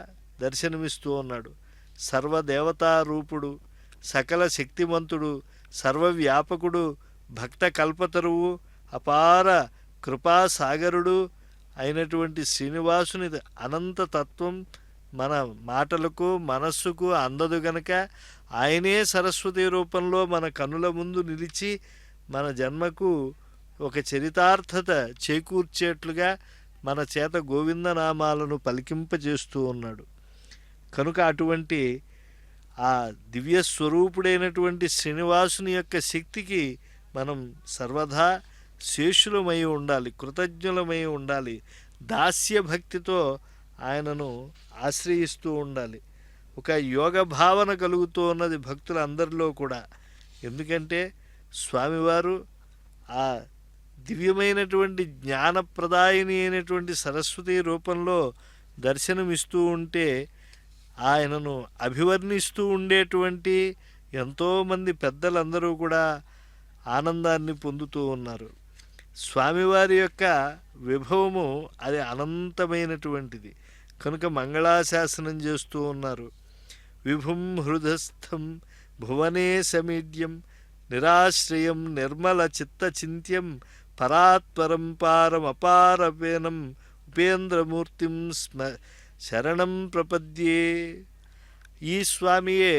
దర్శనమిస్తూ ఉన్నాడు. సర్వదేవతారూపుడు, సకల శక్తిమంతుడు, సర్వవ్యాపకుడు, భక్త కల్పతరువు, అపార కృపాసాగరుడు అయినటువంటి శ్రీనివాసుని అనంత తత్వం మన మాటలకు మనస్సుకు అందదు గనక ఆయనే సరస్వతి రూపంలో మన కనుల ముందు నిలిచి మన జన్మకు ఒక చరితార్థత చేకూర్చేట్లుగా మన చేత గోవిందనామాలను పలికింపజేస్తూ ఉన్నాడు. కనుక అటువంటి ఆ దివ్య స్వరూపుడైనటువంటి శ్రీనివాసుని యొక్క శక్తికి మనం సర్వదా శేషులమై ఉండాలి, కృతజ్ఞులమై ఉండాలి, దాస్య భక్తితో ఆయనను ఆశ్రయిస్తూ ఉండాలి. ఒక యోగ భావన కలుగుతూ ఉన్నది భక్తులందరిలో కూడా. ఎందుకంటే స్వామివారు ఆ దివ్యమైనటువంటి జ్ఞానప్రదాయిని అయినటువంటి సరస్వతి రూపంలో దర్శనమిస్తూ ఉంటే ఆయనను అభివర్ణిస్తూ ఉండేటువంటి ఎంతోమంది పెద్దలందరూ కూడా ఆనందాన్ని పొందుతూ ఉన్నారు. స్వామివారి యొక్క విభవము అది అనంతమైనటువంటిది కనుక మంగళాశాసనం చేస్తూ ఉన్నారు. విభుం హృదస్థం భువనే సమీడ్యం నిరాశ్రయం నిర్మల చిత్తచింత్యం పరాత్పరం పారమపారపేనం ఉపేంద్రమూర్తిం శరణం ప్రపద్యే. ఈ స్వామియే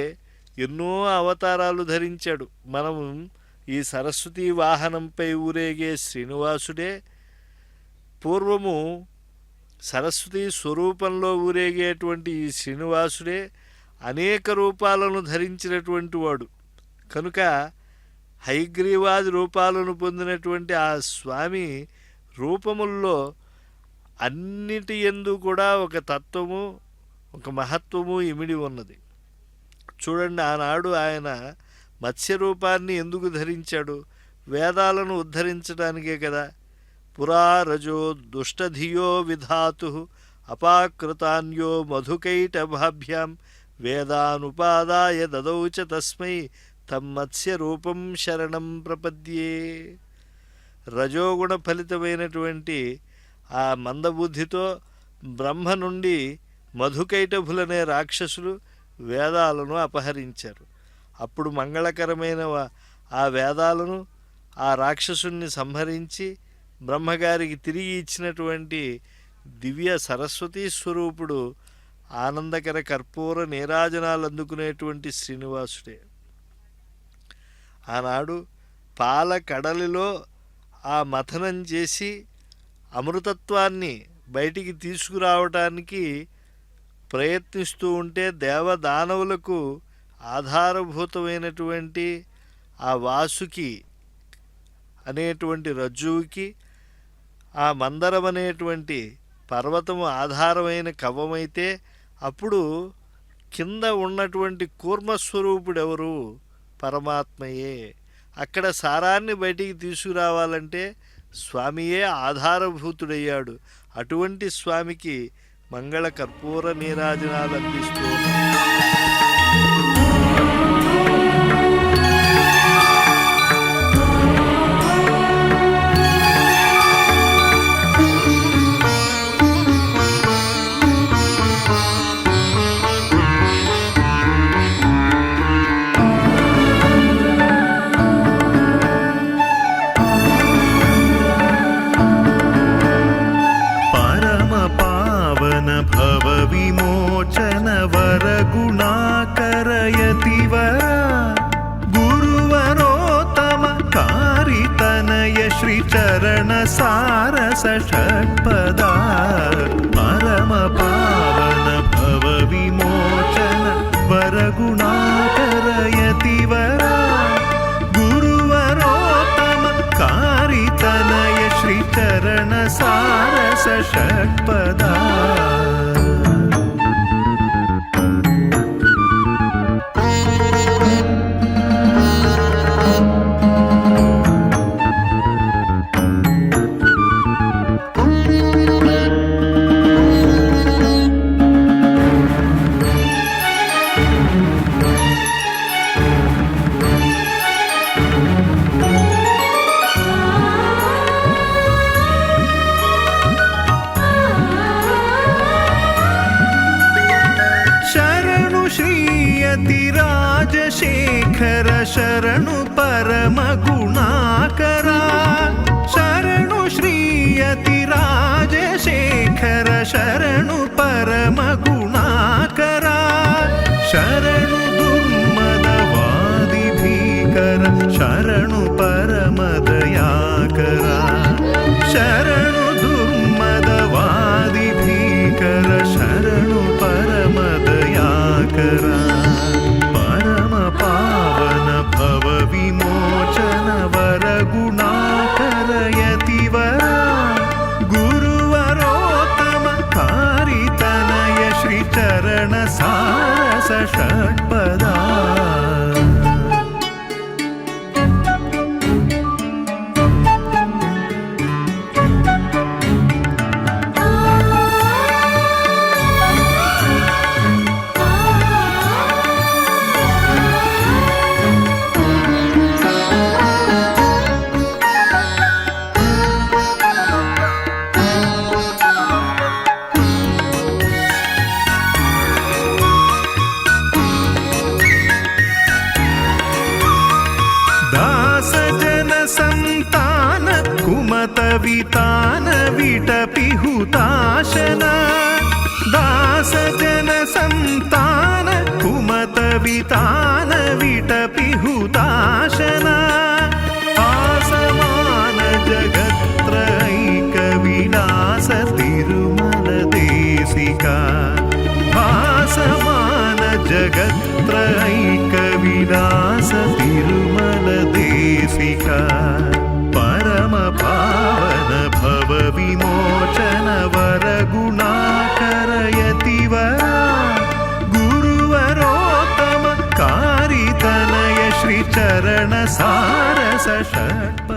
ఎన్నో అవతారాలు ధరించాడు. మనము ఈ సరస్వతీ వాహనంపై ఊరేగే శ్రీనివాసుడే పూర్వము సరస్వతీ స్వరూపంలో ఊరేగేటువంటి ఈ శ్రీనివాసుడే అనేక రూపాలను ధరించినటువంటి వాడు కనుక హైగ్రీవాది రూపాలను పొందినటువంటి ఆ స్వామి రూపముల్లో అన్నిటి యందు కూడా ఒక తత్వము, ఒక మహత్వము ఇమిడి ఉన్నది. చూడండి, ఆనాడు ఆయన మత్స్య రూపాన్ని ఎందుకు ధరించాడు? వేదాలను ఉద్ధరించడానికే కదా. పురా రజో దుష్టధియో విధాతు అపాకృతాన్యో మధుకైటభాభ్యాం వేదానుపాదాయ దదౌ చ తస్మై తమ్మత్స్య రూపం శరణం ప్రపద్యే. రజోగుణ ఫలితమైనటువంటి ఆ మందబుద్ధితో బ్రహ్మ నుండి మధుకైటభులనే రాక్షసులు వేదాలను అపహరించారు. అప్పుడు మంగళకరమైన ఆ వేదాలను ఆ రాక్షసుణ్ణి సంహరించి బ్రహ్మగారికి తిరిగి ఇచ్చినటువంటి దివ్య సరస్వతీ స్వరూపుడు ఆనందకర కర్పూర నీరాజనాలు అందుకునేటువంటి శ్రీనివాసుడే. ఆనాడు పాల కడలిలో ఆ మథనం చేసి అమృతత్వాన్ని బయటికి తీసుకురావటానికి ప్రయత్నిస్తూ ఉంటే దేవదానవులకు ఆధారభూతమైనటువంటి ఆ వాసుకి అనేటువంటి రజ్జువుకి ఆ మందరం అనేటువంటి పర్వతము ఆధారమైన కవ్వమైతే అప్పుడు కింద ఉన్నటువంటి కూర్మస్వరూపుడెవరు? పరమాత్మయే. అక్కడ సారాన్ని బయటికి తీసుకురావాలంటే స్వామియే ఆధారభూతుడయ్యాడు. అటువంటి స్వామికి మంగళ కర్పూర నీరాజనాలు అందిస్తూ విమోచన వర గుణాకరయతి వర గురువరోత్తమ కారితనయ శ్రీ చరణ సారస షట్పదా పరమ పావన భవ విమోచన వర గుణాకరయతి వర గురువరోత్తమ కారితనయ శ్రీ చరణ సారస షట్పదా. ರಾಜಶೇಖರ ಶರಣು ಪರಮ ಗುಣಾಕರ ಶರಣು ಶ್ರೀಯತಿ ರಾಜಶೇಖರ ಶರಣು ದುರ್ಮದವಾದಿ ಭೀಕರ ಶರಣು ಪರಮದಯಾಕರ ಶರಣು ದುರ್ಮದವಾದಿ ಭೀಕರ ಶರಣು ಪರಮದಯಾಕರ ಪರಮ ಪಾವನ ಭವ ವಿಮೋಚನ ವರ ಗುಣಾಕರ ಯತಿವರ ಗುರುವರೋತ್ತಮ ಕಾರಿತನಯ ಶ್ರೀ ಚರಣ ಸಾರಸ ಷಟ್ಪದ ಸಂತಾನ ಕುಮತ ವಿತಾನ ವಿಟಪಿ ಹುತಾಶನ ದಾಸ ಜನ ಸಂತಾನ ಕುಮತ ವಿತಾನ ವಿಟಪಿ ಹುತಾಶನ ಆಸಮಾನ ಜಗತ್ರೈಕ ವಿಲಾಸ ತಿರುಮಲ ದೇಶಿಕ ಭಾಸಮಾನ ಜಗತ್ರೈಕ ವಿಲಾಸ ತಿರುಮಲ ದೇಶಿಕ ಪರಮ ಪಾವನ ಭವ ವಿಮೋಚನ ವರ ಗುಣಾಕರ ಯತಿವರ ಗುರುವರೋತ್ತಮ ಕಾರಿತನಯ ಶ್ರೀ ಚರಣ ಸಾರಸ ಷಟ್ಪದ